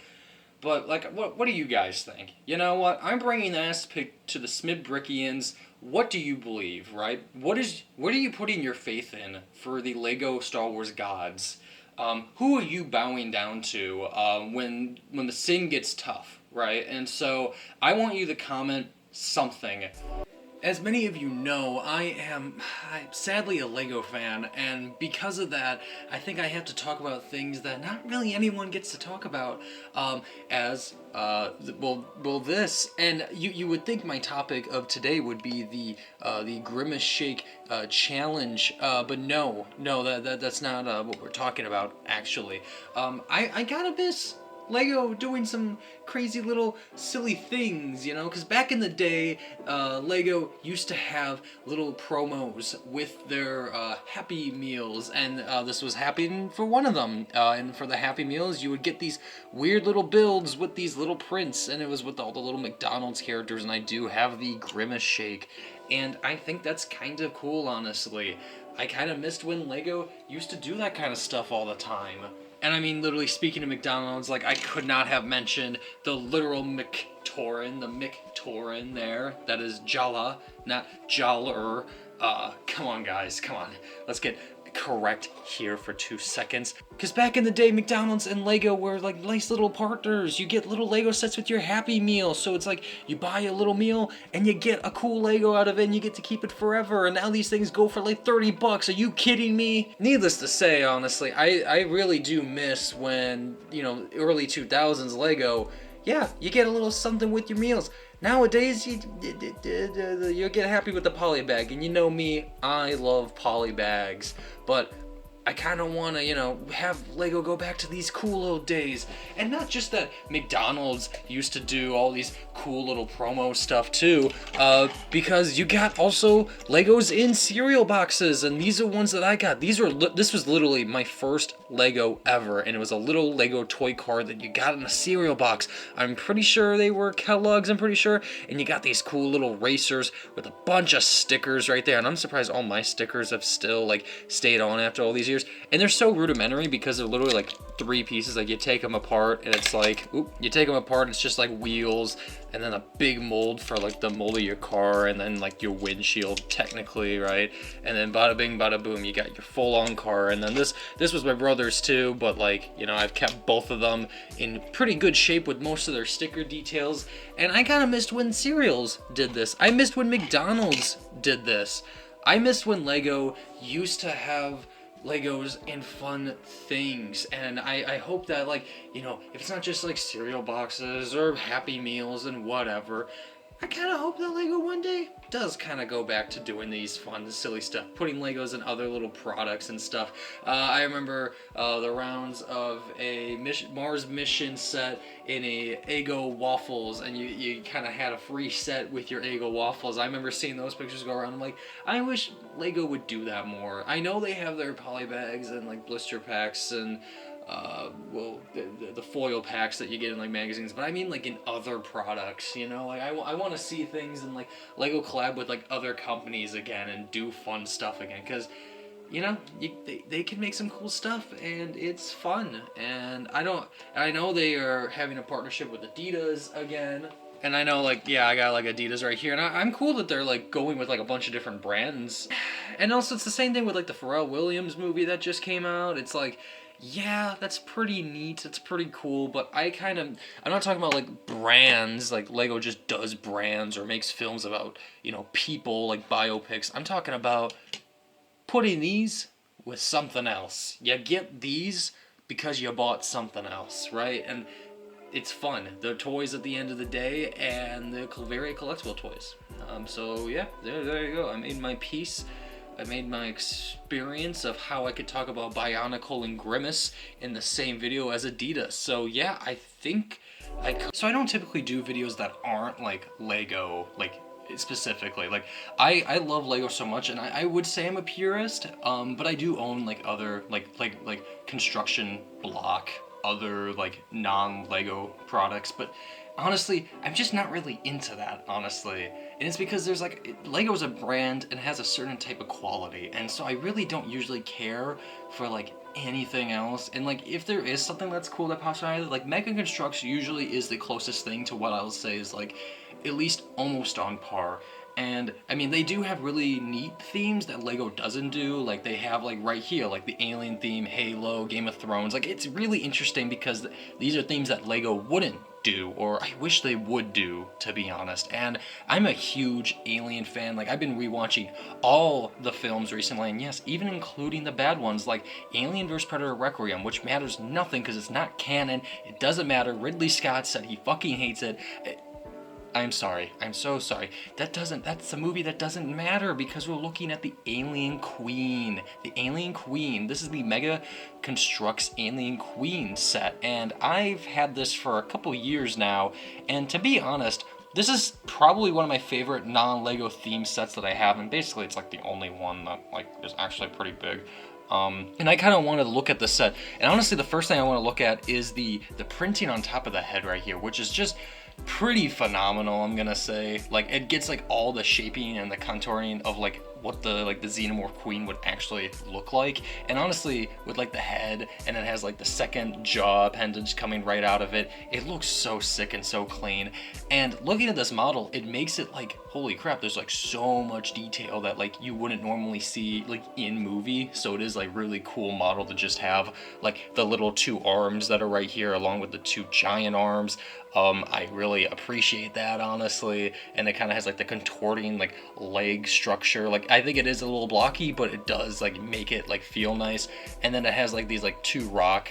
A: But, like, what do you guys think? You know what? I'm bringing the ass pick to the SMIBB-Brickians. What do you believe, right? What are you putting your faith in for the Lego Star Wars gods? Who are you bowing down to when the sin gets tough, right? And so I want you to comment something. As many of you know, I'm sadly a Lego fan, and because of that, I think I have to talk about things that not really anyone gets to talk about, this, and you would think my topic of today would be the Grimace Shake challenge, but no, that's not what we're talking about, actually. I gotta miss Lego doing some crazy little silly things, you know, because back in the day, Lego used to have little promos with their Happy Meals, and this was happening for one of them, and for the Happy Meals, you would get these weird little builds with these little prints, and it was with all the little McDonald's characters, and I do have the Grimace Shake, and I think that's kind of cool, honestly. I kind of missed when Lego used to do that kind of stuff all the time. And I mean, literally, speaking of McDonald's, like, I could not have mentioned the literal McTaurin, the McTaurin there. That is Jala, not Jaller. Come on, guys, come on. Let's get correct here for 2 seconds. Because back in the day, McDonald's and Lego were like nice little partners. You get little Lego sets with your Happy Meal. So it's like you buy a little meal and you get a cool Lego out of it and you get to keep it forever. And now these things go for like 30 bucks. Are you kidding me? Needless to say, honestly, I really do miss when, you know, early 2000s Lego, yeah, you get a little something with your meals. Nowadays, you get happy with the poly bag, and you know me, I love poly bags, but I kind of want to, you know, have Lego go back to these cool old days. And not just that McDonald's used to do all these cool little promo stuff too, because you got also Legos in cereal boxes, and these are ones that I got. This was literally my first Lego ever, and it was a little Lego toy car that you got in a cereal box. I'm pretty sure they were Kellogg's, I'm pretty sure, and you got these cool little racers with a bunch of stickers right there, and I'm surprised all my stickers have still, like, stayed on after all these years. And they're so rudimentary because they're literally like 3 pieces. Like, you take them apart and it's like, you take them apart and it's just like wheels and then a big mold for like the mold of your car and then like your windshield technically, right? And then bada bing bada boom, you got your full on car. And then this was my brother's too, but like, you know, I've kept both of them in pretty good shape with most of their sticker details. And I kind of missed when cereals did this. I missed when McDonald's did this. I missed when Lego used to have Legos and fun things, and I hope that, like, you know, if it's not just like cereal boxes or Happy Meals and whatever, I kind of hope that Lego one day does kind of go back to doing these fun, silly stuff, putting Legos in other little products and stuff. I remember the rounds of a Mars mission set in a Eggo waffles, and you kind of had a free set with your Eggo waffles. I remember seeing those pictures go around. I'm like, I wish Lego would do that more. I know they have their poly bags and like blister packs and the foil packs that you get in like magazines, but I mean like in other products, you know, like I want to see things in like Lego collab with like other companies again and do fun stuff again, because you know, they can make some cool stuff and it's fun. And I know they are having a partnership with Adidas again. And I know, like, yeah, I got, like, Adidas right here, and I'm cool that they're, like, going with, like, a bunch of different brands. And also, it's the same thing with, like, the Pharrell Williams movie that just came out. It's like, yeah, that's pretty neat, it's pretty cool, but I'm not talking about, like, brands, like, Lego just does brands or makes films about, you know, people, like, biopics. I'm talking about putting these with something else. You get these because you bought something else, right? And it's fun. They're toys at the end of the day, and they're very collectible toys. So yeah, there you go. I made my piece. I made my experience of how I could talk about Bionicle and Grimace in the same video as Adidas. So yeah, I think so I don't typically do videos that aren't like Lego, like specifically. Like, I love Lego so much, and I would say I'm a purist, but I do own like other like construction block, other like non-Lego products, but honestly, I'm just not really into that, honestly. And it's because there's like, Lego's a brand and has a certain type of quality, and so I really don't usually care for like anything else. And like, if there is something that's cool that pops out, like Mega Construx usually is the closest thing to what I'll say is like at least almost on par. And I mean, they do have really neat themes that Lego doesn't do. Like, they have like right here, like the Alien theme, Halo, Game of Thrones. Like, it's really interesting because these are themes that Lego wouldn't do, or I wish they would do, to be honest. And I'm a huge Alien fan. Like, I've been rewatching all the films recently, and yes, even including the bad ones like Alien vs Predator Requiem, which matters nothing because it's not canon. It doesn't matter. Ridley Scott said he fucking hates it. I'm sorry. I'm so sorry. That's a movie that doesn't matter because we're looking at the Alien Queen. The Alien Queen. This is the Mega Construx Alien Queen set, and I've had this for a couple years now, and to be honest, this is probably one of my favorite non-Lego theme sets that I have, and basically it's like the only one that like is actually pretty big. And I kind of wanted to look at the set, and honestly the first thing I want to look at is the printing on top of the head right here, which is just pretty phenomenal, I'm gonna say. Like, it gets like all the shaping and the contouring of like what the Xenomorph Queen would actually look like. And honestly, with like the head, and it has like the second jaw appendage coming right out of it, it looks so sick and so clean. And looking at this model, it makes it like, holy crap, there's like so much detail that like you wouldn't normally see like in movie. So it is like really cool model to just have like the little two arms that are right here along with the two giant arms. I really appreciate that, honestly. And it kind of has like the contorting like leg structure. Like, I think it is a little blocky, but it does like make it like feel nice. And then it has like these like two rock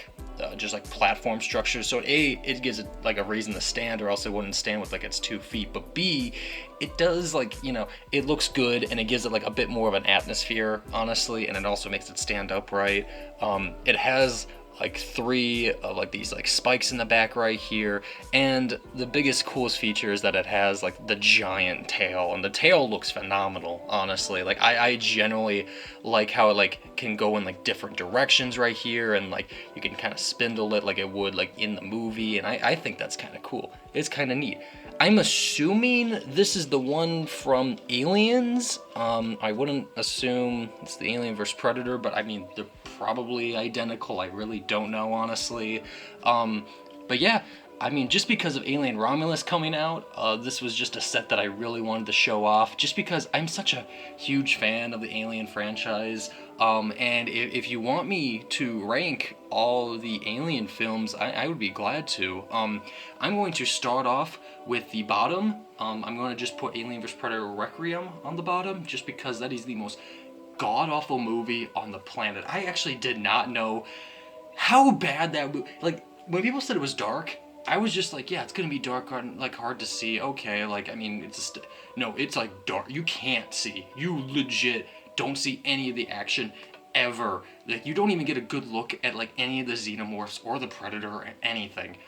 A: just like platform structures. So A, it gives it like a reason to stand, or else it wouldn't stand with like its 2 feet. But B, it does like, you know, it looks good, and it gives it like a bit more of an atmosphere, honestly. And it also makes it stand upright. It has like 3 like these like spikes in the back right here, and the biggest coolest feature is that it has like the giant tail, and the tail looks phenomenal, honestly. Like, I generally like how it like can go in like different directions right here, and like you can kind of spindle it like it would like in the movie, and I think that's kind of cool. It's kind of neat. I'm assuming this is the one from Aliens. I wouldn't assume it's the Alien vs Predator, but I mean, they're probably identical. I really don't know, honestly. But yeah, I mean, just because of Alien Romulus coming out, this was just a set that I really wanted to show off, just because I'm such a huge fan of the Alien franchise. And if you want me to rank all the Alien films, I would be glad to. I'm going to start off with the bottom. I'm going to just put Alien vs Predator Requiem on the bottom, just because that is the most god-awful movie on the planet. I actually did not know how bad that movie... Like, when people said it was dark, I was just like, yeah, it's gonna be dark, like hard to see. Okay, like, I mean, it's just... No, it's like dark. You can't see. You legit don't see any of the action ever. Like, you don't even get a good look at like any of the xenomorphs or the predator or anything.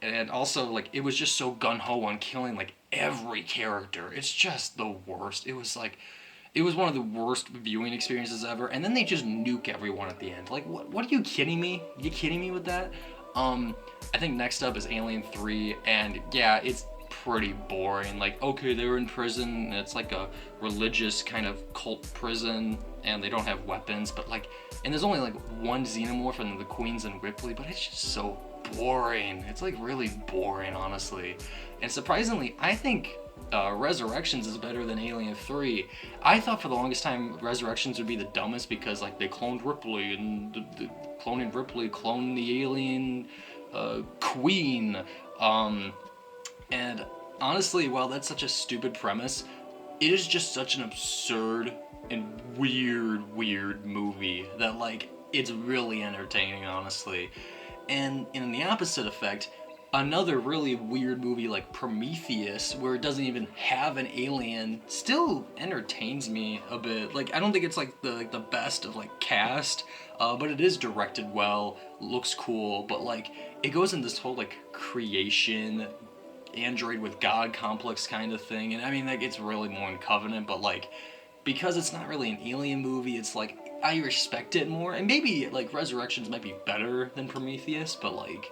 A: And also, like, it was just so gun-ho on killing like every character. It's just the worst. It was like... It was one of the worst viewing experiences ever, and then they just nuke everyone at the end. Like, what are you kidding me? You kidding me with that? I think next up is Alien 3, and yeah, it's pretty boring. Like, okay, they were in prison, and it's like a religious kind of cult prison, and they don't have weapons, but like, and there's only like one xenomorph, and the Queen's and Ripley, but it's just so boring. It's like really boring, honestly. And surprisingly, I think Resurrections is better than Alien 3. I thought for the longest time Resurrections would be the dumbest because like they cloned Ripley, and the cloning Ripley cloned the alien Queen. And honestly, while that's such a stupid premise, it is just such an absurd and weird movie that like it's really entertaining, honestly. And in the opposite effect, another really weird movie like Prometheus, where it doesn't even have an alien, still entertains me a bit. Like, I don't think it's like the best of like cast, but it is directed well, looks cool, but like it goes in this whole like creation android with God complex kind of thing. And I mean, like, it's really more in Covenant, but like, because it's not really an alien movie, it's like, I respect it more. And maybe like Resurrections might be better than Prometheus, but like,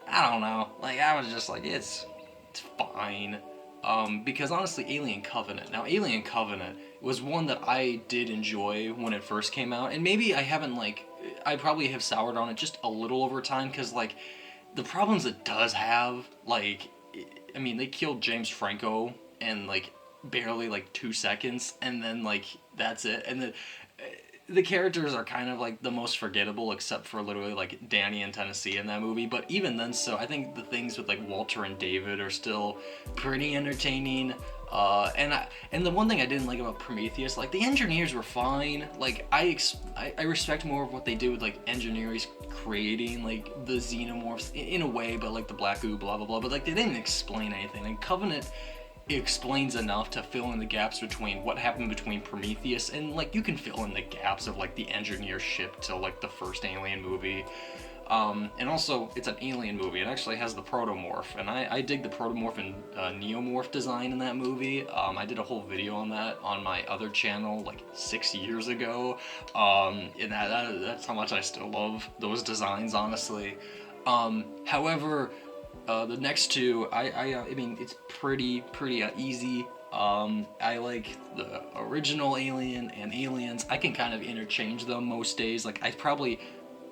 A: I don't know. Like, I was just like, it's fine. Because honestly, Alien Covenant. Now, Alien Covenant was one that I did enjoy when it first came out, and maybe I haven't like, I probably have soured on it just a little over time, because like, the problems it does have, like, I mean, they killed James Franco in like barely like 2 seconds, and then like that's it, and the characters are kind of like the most forgettable, except for literally like Danny and Tennessee in that movie. But even then, so I think the things with like Walter and David are still pretty entertaining. And the one thing I didn't like about Prometheus, like the engineers were fine. Like I respect more of what they do with like engineers creating like the xenomorphs in a way, but like the black goo, blah blah blah. But like they didn't explain anything. And Covenant explains enough to fill in the gaps between what happened between Prometheus, and like you can fill in the gaps of like the engineer ship to like the first Alien movie. And also it's an Alien movie. It actually has the protomorph, and I dig the protomorph and neomorph design in that movie. I did a whole video on that on my other channel like 6 years ago, and that's how much I still love those designs, honestly. However, the next two, I mean, it's pretty easy. I like the original Alien and Aliens. I can kind of interchange them most days. Like, I probably,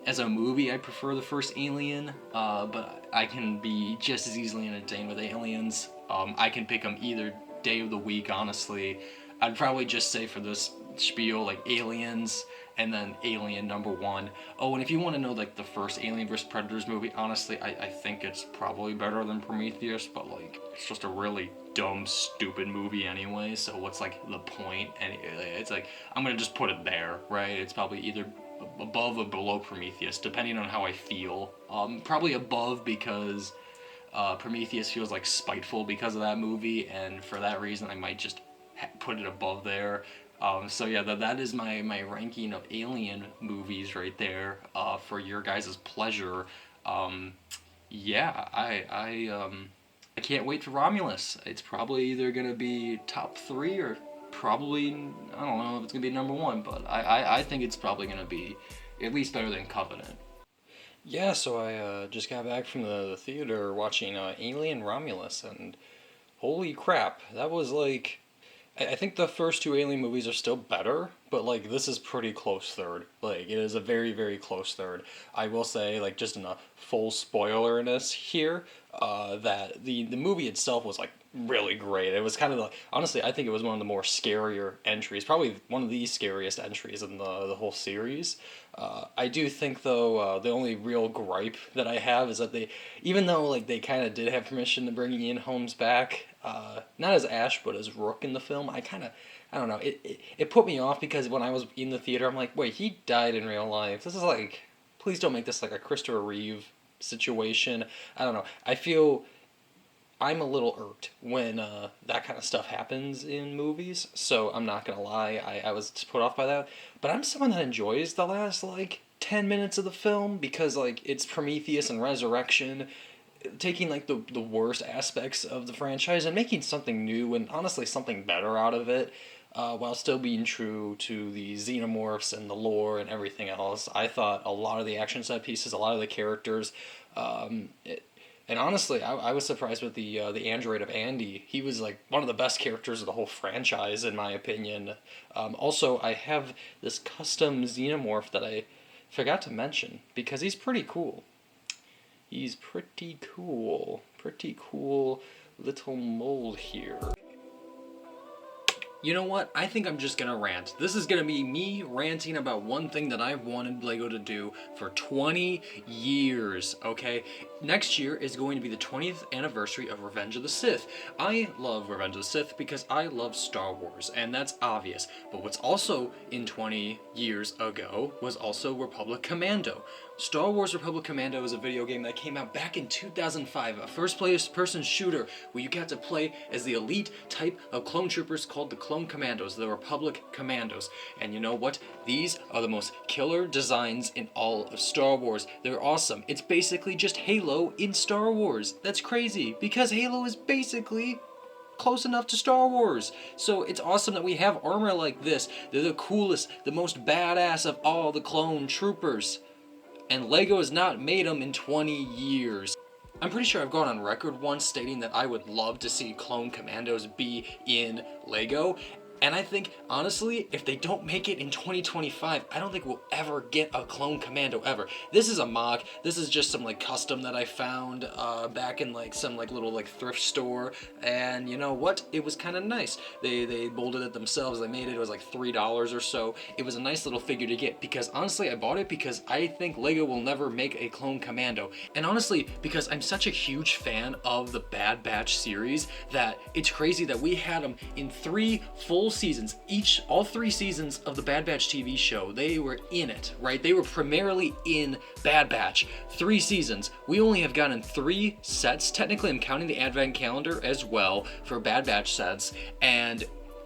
A: as a movie, I prefer the first Alien, but I can be just as easily entertained with Aliens. I can pick them either day of the week, honestly. I'd probably just say for this spiel, like, Aliens, and then Alien #1. Oh, and if you want to know like the first Alien vs Predators movie, honestly, I think it's probably better than Prometheus, but like it's just a really dumb, stupid movie anyway. So what's like the point? And it's like I'm gonna just put it there, right? It's probably either above or below Prometheus, depending on how I feel. Probably above because Prometheus feels like spiteful because of that movie, and for that reason, I might just put it above there. So yeah, that is my ranking of Alien movies right there, for your guys' pleasure. Yeah, I can't wait for Romulus. It's probably either gonna be top 3 or probably, I don't know if it's gonna be #1, but I think it's probably gonna be at least better than Covenant. Yeah, so I just got back from the theater watching Alien Romulus, and holy crap, that was like, I think the first two Alien movies are still better, but like this is pretty close third. Like it is a very close third. I will say, like, just in a full spoilerness here, that the movie itself was like really great. It was kind of like, honestly, I think it was one of the more scarier entries, probably one of the scariest entries in the whole series. I do think though, the only real gripe that I have is that they, even though like they kind of did have permission to bring Ian Holmes back, not as Ash but as Rook in the film, I don't know, it put me off, because when I was in the theater, I'm like, wait, he died in real life. This is like, please don't make this like a Christopher Reeve situation. I don't know. I feel I'm a little irked when that kind of stuff happens in movies, so I'm not gonna lie, I was put off by that. But I'm someone that enjoys the last like 10 minutes of the film, because like it's Prometheus and Resurrection, taking like the worst aspects of the franchise and making something new and honestly something better out of it, while still being true to the xenomorphs and the lore and everything else. I thought a lot of the action set pieces, a lot of the characters, and honestly, I was surprised with the android of Andy. He was like one of the best characters of the whole franchise, in my opinion. Also, I have this custom xenomorph that I forgot to mention, because he's pretty cool. He's pretty cool. Pretty cool little mole here. You know what? I think I'm just gonna rant. This is gonna be me ranting about one thing that I've wanted LEGO to do for 20 years, okay? Next year is going to be the 20th anniversary of Revenge of the Sith. I love Revenge of the Sith because I love Star Wars, and that's obvious. But what's also in 20 years ago was also Republic Commando, Star Wars Republic Commando is a video game that came out back in 2005, a first-person shooter where you got to play as the elite type of clone troopers called the Clone Commandos, the Republic Commandos. And you know what? These are the most killer designs in all of Star Wars. They're awesome. It's basically just Halo in Star Wars. That's crazy, because Halo is basically close enough to Star Wars. So it's awesome that we have armor like this. They're the coolest, the most badass of all the clone troopers. And LEGO has not made them in 20 years. I'm pretty sure I've gone on record once stating that I would love to see Clone Commandos be in LEGO. And I think, honestly, if they don't make it in 2025, I don't think we'll ever get a Clone Commando ever. This is a mock. This is just some, like, custom that I found back in, like, some, like, little, like, thrift store. And you know what? It was kind of nice. They molded it themselves. They made it. It was, like, $3 or so. It was a nice little figure to get because, honestly, I bought it because I think LEGO will never make a Clone Commando. And honestly, because I'm such a huge fan of the Bad Batch series that it's crazy that we had them in 3 full seasons. All 3 seasons of the Bad Batch TV show, they were in it, right? They were primarily in Bad Batch. 3 seasons. We only have gotten 3 sets. Technically, I'm counting the Advent calendar as well for Bad Batch sets. And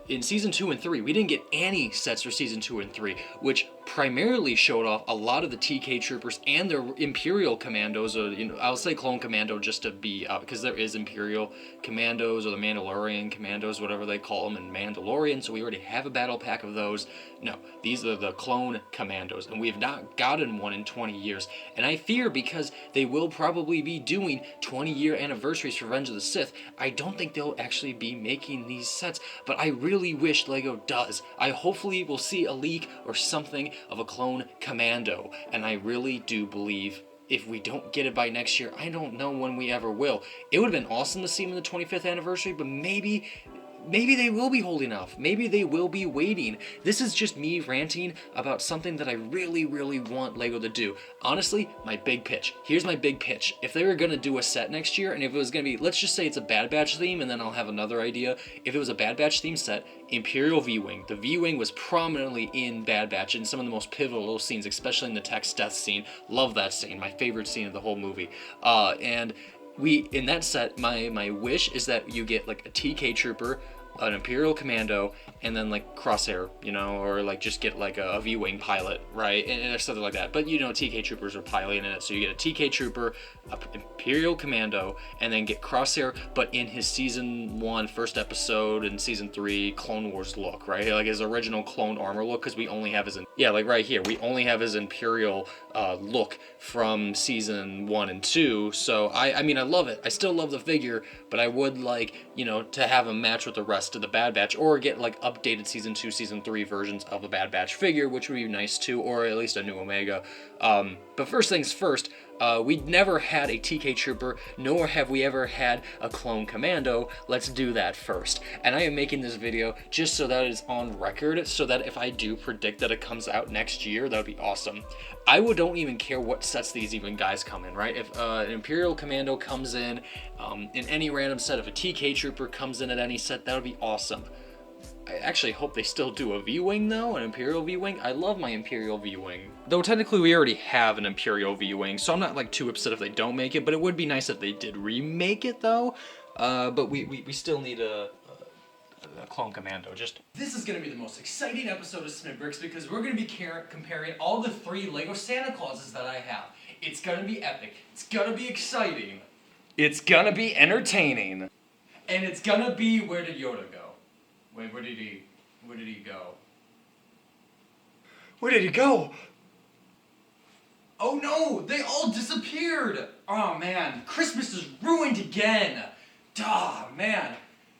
A: in season 2 and 3, we didn't get any sets for season 2 and 3, which primarily showed off a lot of the TK troopers and their Imperial Commandos, or I'll say Clone Commando just to be because there is Imperial Commandos or the Mandalorian Commandos, whatever they call them in Mandalorian. So we already have a battle pack of those. No, these are the Clone Commandos, and we have not gotten one in 20 years. And I fear because they will probably be doing 20-year anniversaries for Revenge of the Sith, I don't think they'll actually be making these sets. But I really wish LEGO does. I hopefully will see a leak or something of a Clone Commando, and I really do believe if we don't get it by next year, I don't know when we ever will. It would have been awesome to see them in the 25th anniversary, but maybe they will be holding off. Maybe they will be waiting. This is just me ranting about something that I really, really want LEGO to do. Honestly, my big pitch. Here's my big pitch. If they were going to do a set next year, and if it was going to be, let's just say it's a Bad Batch theme, and then I'll have another idea. If it was a Bad Batch theme set, Imperial V-Wing. The V-Wing was prominently in Bad Batch in some of the most pivotal scenes, especially in the Tech's death scene. Love that scene. My favorite scene of the whole movie. And in that set, my wish is that you get like a TK Trooper, an Imperial Commando, and then like Crosshair, or like just get like a V-Wing pilot, right? And something like that. But TK Troopers are piloting in it, so you get a TK Trooper, a Imperial Commando, and then get Crosshair, but in his season 1 first episode and season 3 Clone Wars look, right? Like his original clone armor look, because we only have his, like right here, we only have his Imperial look from season 1 and 2. So I mean, I love it. I still love the figure, but I would like, to have him match with the rest of the Bad Batch, or get like updated season 2, season 3 versions of the Bad Batch figure, which would be nice too, or at least a new Omega. But first things first, we'd never had a TK Trooper, nor have we ever had a Clone Commando. Let's do that first. And I am making this video just so that it's on record, so that if I do predict that it comes out next year, that would be awesome. Don't even care what sets these even guys come in, right? If an Imperial Commando comes in any random set, if a TK Trooper comes in at any set, that would be awesome. I actually hope they still do a V-Wing though, an Imperial V-Wing. I love my Imperial V-Wing. Though technically we already have an Imperial V-Wing, so I'm not like too upset if they don't make it, but it would be nice if they did remake it though. But we still need a Clone Commando. This is going to be the most exciting episode of SMIBB because we're going to be comparing all the 3 LEGO Santa Clauses that I have. It's going to be epic. It's going to be exciting. It's going to be entertaining. And it's going to be, where did Yoda go? Wait, where did he go? Where did he go? Oh no, they all disappeared. Oh man, Christmas is ruined again. Duh, man.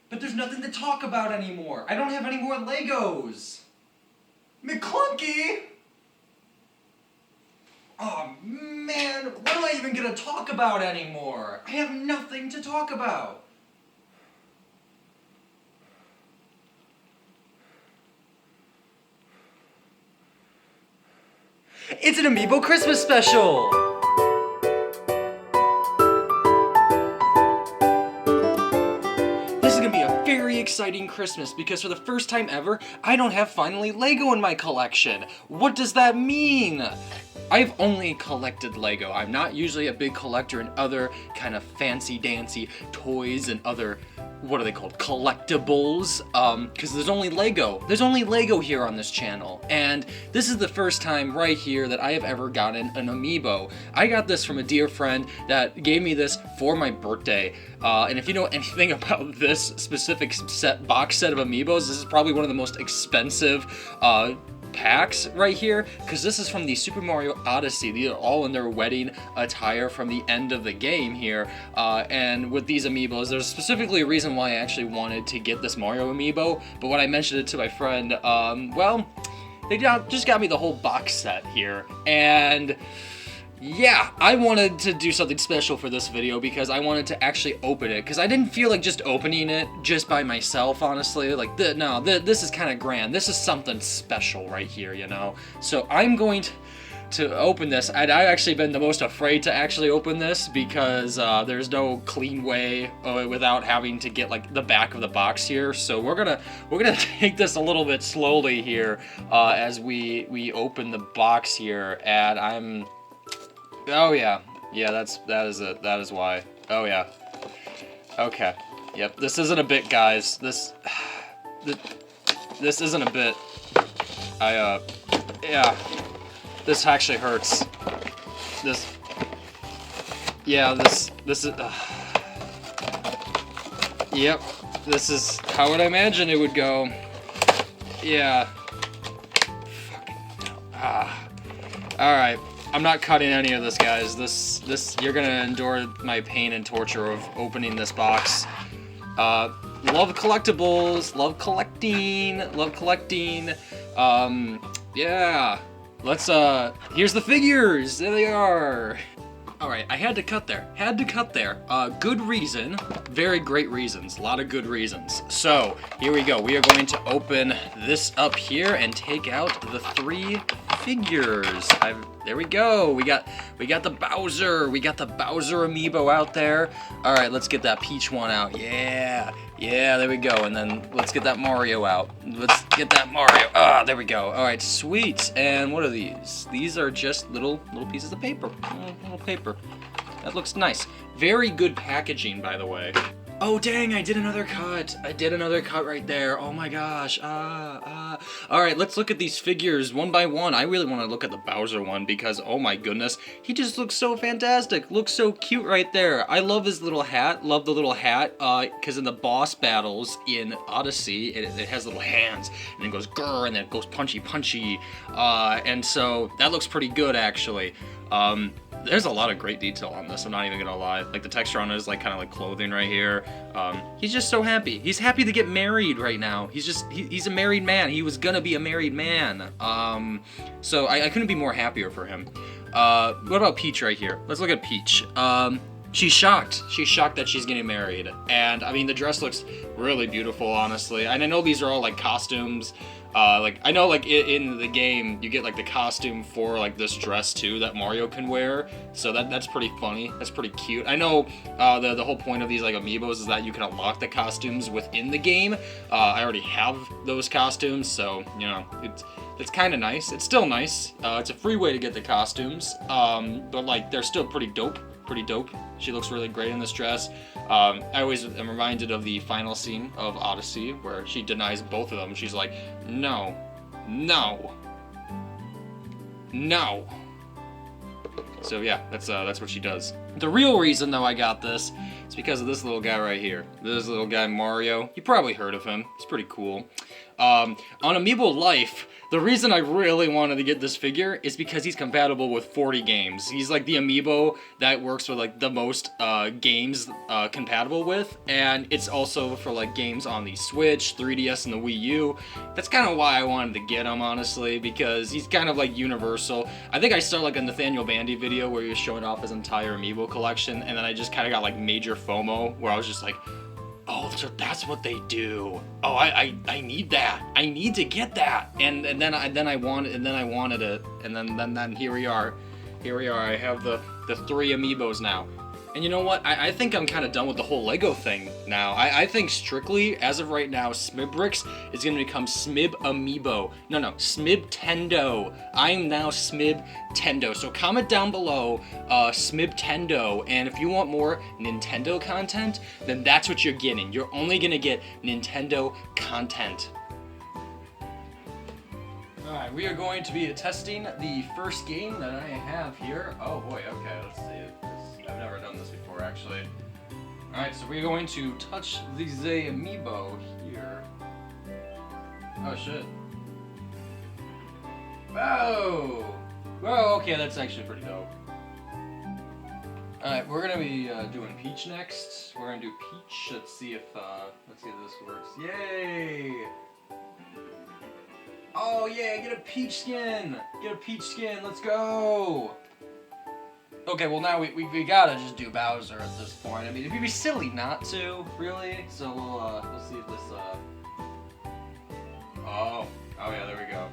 A: But there's nothing to talk about anymore. I don't have any more Legos. McClunky! Oh man, what am I even gonna talk about anymore? I have nothing to talk about. It's an Amiibo Christmas special! This is gonna be a very exciting Christmas because for the first time ever, I don't have finally Lego in my collection. What does that mean? I've only collected Lego. I'm not usually a big collector in other kind of fancy-dancy toys and other, what are they called, collectibles, because there's only Lego. There's only Lego here on this channel, and this is the first time right here that I have ever gotten an amiibo. I got this from a dear friend that gave me this for my birthday, and if you know anything about this specific box set of amiibos, this is probably one of the most expensive packs right here, because this is from the Super Mario Odyssey. These are all in their wedding attire from the end of the game here, and with these amiibos, there's specifically a reason why I actually wanted to get this Mario amiibo, but when I mentioned it to my friend, well, they just got me the whole box set here, and yeah, I wanted to do something special for this video because I wanted to actually open it, because I didn't feel like just opening it just by myself, honestly. Like, this is kind of grand. This is something special right here, you know? So I'm going to open this. I've actually been the most afraid to actually open this because there's no clean way without having to get like the back of the box here. So we're gonna take this a little bit slowly here as we open the box here, and I'm... Oh yeah, that is it. That is why. Oh yeah. Okay. Yep. This isn't a bit, guys. This isn't a bit. Yeah. This actually hurts. Yeah. This is. Yep. This is how would I imagine it would go. Yeah. All right. I'm not cutting any of this, guys. This you're gonna endure my pain and torture of opening this box. Love collectibles, love collecting. Yeah. Let's here's the figures. There they are. Alright, I had to cut there. Good reason. Very great reasons. A lot of good reasons. So, here we go. We are going to open this up here and take out the 3 figures. There we go. We got the Bowser. We got the Bowser amiibo out there. Alright, let's get that Peach one out. Yeah, there we go. And then let's get that Mario out. Let's get that Mario. There we go. Alright, sweet. And what are these? These are just little pieces of paper. Little paper. That looks nice. Very good packaging, by the way. Oh dang, I did another cut. Right there. Oh my gosh. Alright, let's look at these figures one by one. I really want to look at the Bowser one because, oh my goodness, he just looks so fantastic. Looks so cute right there. I love his little hat. Love the little hat, because in the boss battles in Odyssey, it has little hands, and it goes grrr, and then it goes punchy. And so that looks pretty good, actually. There's a lot of great detail on this, I'm not even gonna lie. Like, the texture on it is like kind of like clothing right here. He's just so happy. He's happy to get married right now. He's a married man. He was gonna be a married man. So I couldn't be more happier for him. What about Peach right here? Let's look at Peach. She's shocked. She's shocked that she's getting married. And, I mean, the dress looks really beautiful, honestly. And I know these are all, like, costumes. Like, I know, like, in the game, you get, like, the costume for, like, this dress, too, that Mario can wear. So that's pretty funny. That's pretty cute. I know the whole point of these, like, amiibos is that you can unlock the costumes within the game. I already have those costumes, so, you know, it's kind of nice. It's still nice. It's a free way to get the costumes. But, like, they're still pretty dope. She looks really great in this dress. I always am reminded of the final scene of Odyssey where she denies both of them. She's like, no. So yeah, that's what she does. The real reason though I got this is because of this little guy right here. This little guy Mario. You probably heard of him. He's pretty cool. On Amiibo Life, the reason I really wanted to get this figure is because he's compatible with 40 games. He's like the amiibo that works with like the most games compatible with, and it's also for like games on the Switch, 3DS, and the Wii U. That's kind of why I wanted to get him, honestly, because he's kind of like universal. I think I saw like a Nathaniel Bandy video where he was showing off his entire amiibo collection, and then I just kind of got like major FOMO where I was just like, oh, so that's what they do. Oh, I need that. I need to get that. And then I wanted it. And then here we are. I have the 3 amiibos now. And you know what? I think I'm kind of done with the whole Lego thing now. I think strictly, as of right now, SMIBB is going to become SMIBB Amiibo. No, SMIBB Tendo. I am now SMIBB Tendo. So comment down below SMIBB Tendo. And if you want more Nintendo content, then that's what you're getting. You're only going to get Nintendo content. Alright, we are going to be testing the first game that I have here. Oh boy, okay, let's see. I've never done this before, actually. Alright, so we're going to touch the Amiibo here. Oh shit. Whoa! Whoa, okay, that's actually pretty dope. Alright, we're gonna be doing Peach next. We're gonna do Peach. Let's see if this works. Yay! Oh yeah, get a peach skin! Get a peach skin, let's go! Okay, well now we gotta just do Bowser at this point. I mean, it'd be silly not to, really. So we'll see if this Oh yeah, there we go.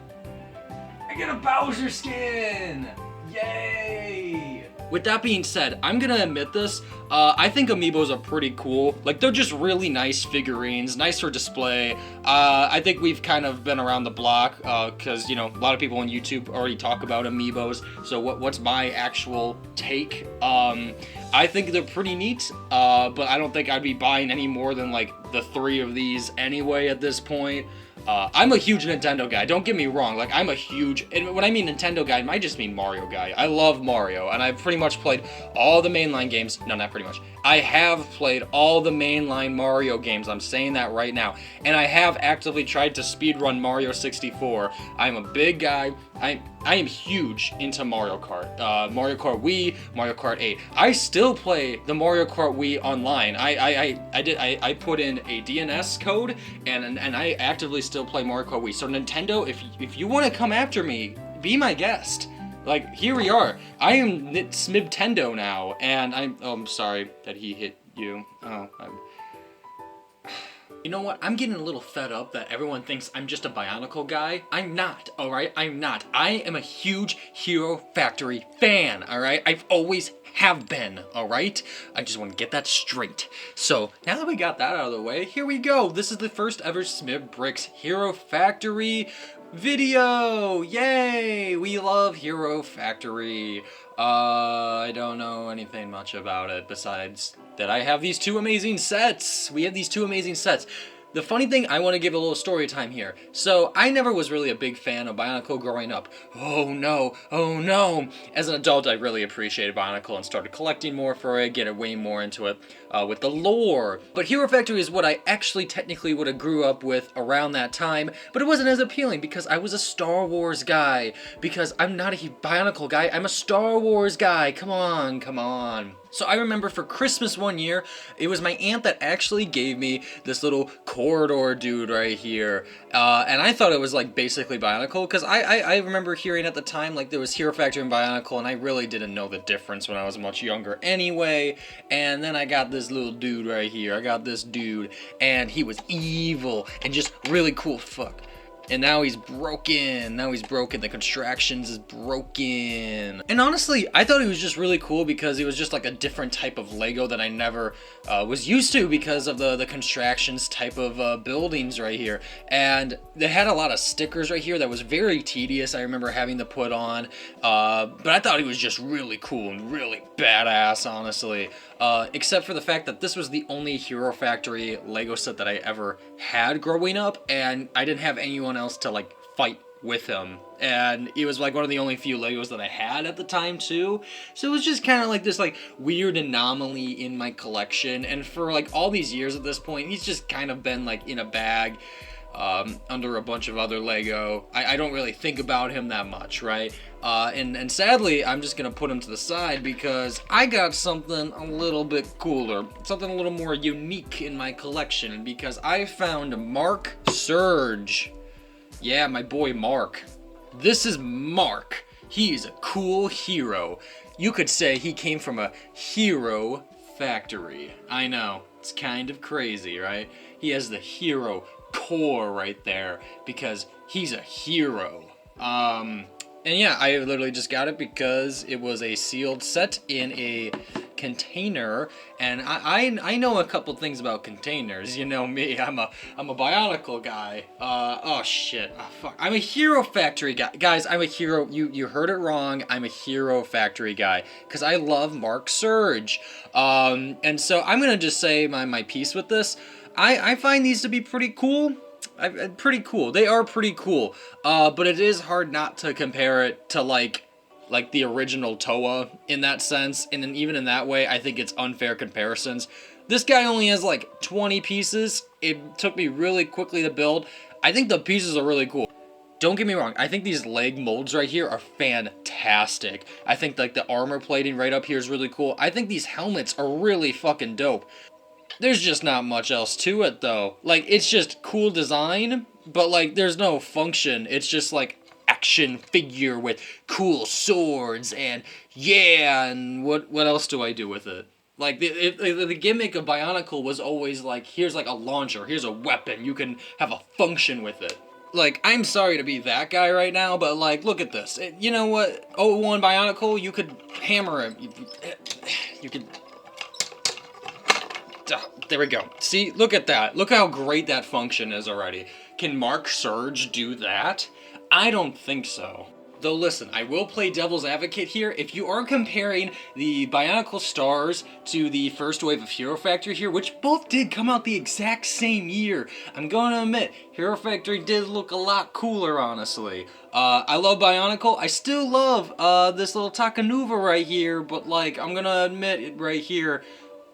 A: I get a Bowser skin! Yay! With that being said, I'm gonna admit this, I think Amiibos are pretty cool. Like, they're just really nice figurines, nice for display. I think we've kind of been around the block, because, you know, a lot of people on YouTube already talk about Amiibos, so what's my actual take? I think they're pretty neat, but I don't think I'd be buying any more than, like, the 3 of these anyway at this point. I'm a huge Nintendo guy, don't get me wrong, like, I'm a huge, and when I mean Nintendo guy, I might just mean Mario guy. I love Mario, and I've pretty much played all the mainline games. No, not pretty much. I have played all the mainline Mario games, I'm saying that right now, and I have actively tried to speedrun Mario 64. I'm a big guy. I am huge into Mario Kart. Mario Kart Wii, Mario Kart 8. I still play the Mario Kart Wii online. I put in a DNS code and I actively still play Mario Kart Wii. So Nintendo, if you want to come after me, be my guest. Like, here we are. I am SMIBB Tendo now, and I'm sorry that he hit you. You know what? I'm getting a little fed up that everyone thinks I'm just a Bionicle guy. I'm not, alright? I'm not. I am a huge Hero Factory fan, alright? I've always have been, alright? I just want to get that straight. So, now that we got that out of the way, here we go. This is the first ever SMIBB Hero Factory video. Yay! We love Hero Factory. I don't know anything much about it besides that I have these 2 amazing sets. We have these 2 amazing sets. The funny thing, I want to give a little story time here. So, I never was really a big fan of Bionicle growing up. Oh no, oh no. As an adult, I really appreciated Bionicle and started collecting more for it, getting way more into it with the lore. But Hero Factory is what I actually technically would have grew up with around that time, but it wasn't as appealing because I was a Star Wars guy. Because I'm not a Bionicle guy, I'm a Star Wars guy. Come on, come on. So I remember for Christmas one year, it was my aunt that actually gave me this little corridor dude right here. And I thought it was like basically Bionicle, because I remember hearing at the time like there was Hero Factory and Bionicle, and I really didn't know the difference when I was much younger anyway. And then I got this little dude right here. I got this dude, and he was evil and just really cool. Fuck. And now he's broken. Now he's broken. The contractions is broken. And honestly, I thought he was just really cool because he was just like a different type of Lego that I never was used to because of the contractions type of buildings right here. And they had a lot of stickers right here that was very tedious. I remember having to put on. But I thought he was just really cool and really badass, honestly. Except for the fact that this was the only Hero Factory Lego set that I ever had growing up, and I didn't have anyone else to like fight with him, and it was like one of the only few Legos that I had at the time too, so it was just kind of like this like weird anomaly in my collection. And for like all these years at this point, he's just kind of been like in a bag under a bunch of other Lego. I don't really think about him that much, right? And sadly, I'm just gonna put him to the side because I got something a little bit cooler, something a little more unique in my collection, because I found Mark Surge. Yeah, my boy Mark. This is Mark. He's a cool hero. You could say he came from a Hero Factory. I know, it's kind of crazy, right? He has the hero core right there because he's a hero. And yeah, I literally just got it because it was a sealed set in a container, and I know a couple things about containers. You know me, I'm a Bionicle guy. Oh shit, oh, fuck. I'm a Hero Factory guy, guys. I'm a hero. You heard it wrong. I'm a Hero Factory guy because I love Mark Surge. And so I'm gonna just say my piece with this. I find these to be pretty cool. Pretty cool. They are pretty cool. But it is hard not to compare it to like the original Toa in that sense. And then even in that way, I think it's unfair comparisons. This guy only has like 20 pieces. It took me really quickly to build. I think the pieces are really cool. Don't get me wrong, I think these leg molds right here are fantastic. I think like the armor plating right up here is really cool. I think these helmets are really fucking dope. There's just not much else to it though. Like, it's just cool design, but like there's no function. It's just like action figure with cool swords and yeah, and what else do I do with it? Like the gimmick of Bionicle was always like, here's like a launcher, here's a weapon, you can have a function with it. Like, I'm sorry to be that guy right now, but like, look at this. You know what? 01 Bionicle, you could hammer him. You could... There we go. See, look at that. Look how great that function is already. Can Mark Surge do that? I don't think so. Though listen, I will play devil's advocate here. If you are comparing the Bionicle Stars to the first wave of Hero Factory here, which both did come out the exact same year, I'm going to admit, Hero Factory did look a lot cooler, honestly. I love Bionicle. I still love this little Takanuva right here, but like, I'm gonna admit it right here,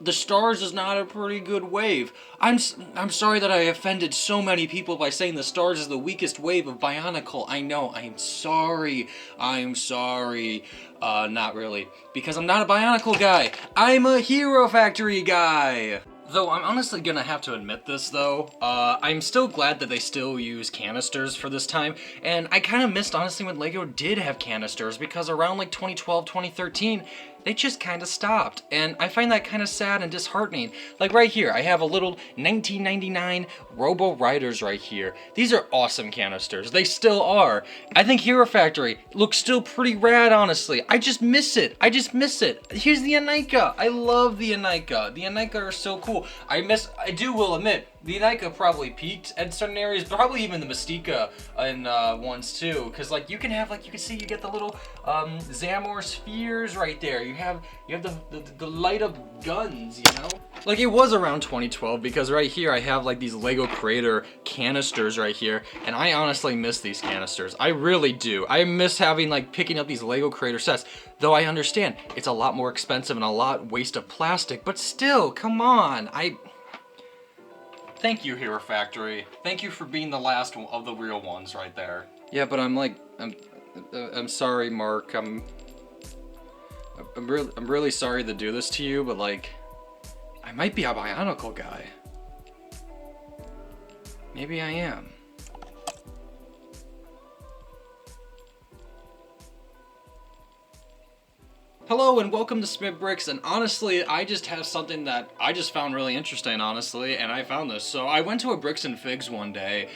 A: the Stars is not a pretty good wave. I'm sorry that I offended so many people by saying the Stars is the weakest wave of Bionicle. I know, I'm sorry. I'm sorry. Not really. Because I'm not a Bionicle guy. I'm a Hero Factory guy. Though I'm honestly gonna have to admit this though, I'm still glad that they still use canisters for this time, and I kind of missed honestly when LEGO did have canisters, because around like 2012, 2013, they just kind of stopped, and I find that kind of sad and disheartening. Like right here, I have a little 1999 Robo Riders right here. These are awesome canisters. They still are. I think Hero Factory looks still pretty rad, honestly. I just miss it. I just miss it. Here's the Anika. I love the Anika. The Anika are so cool. I will admit, the Anika probably peaked at certain areas, probably even the Mystica in ones too, because like you can see you get the little Zamor spheres right there. You have the light up guns, you know? Like it was around 2012, because right here I have like these Lego Creator canisters right here, and I honestly miss these canisters. I really do. I miss having like picking up these Lego Creator sets, though I understand it's a lot more expensive and a lot waste of plastic, but still, come on. Thank you, Hero Factory. Thank you for being the last of the real ones right there. Yeah, but I'm sorry, Mark. I'm really sorry to do this to you, but like, I might be a Bionicle guy. Maybe I am. Hello and welcome to SMIBB, and honestly, I just have something that I just found really interesting, honestly, and I found this. So I went to a Bricks and Figs one day,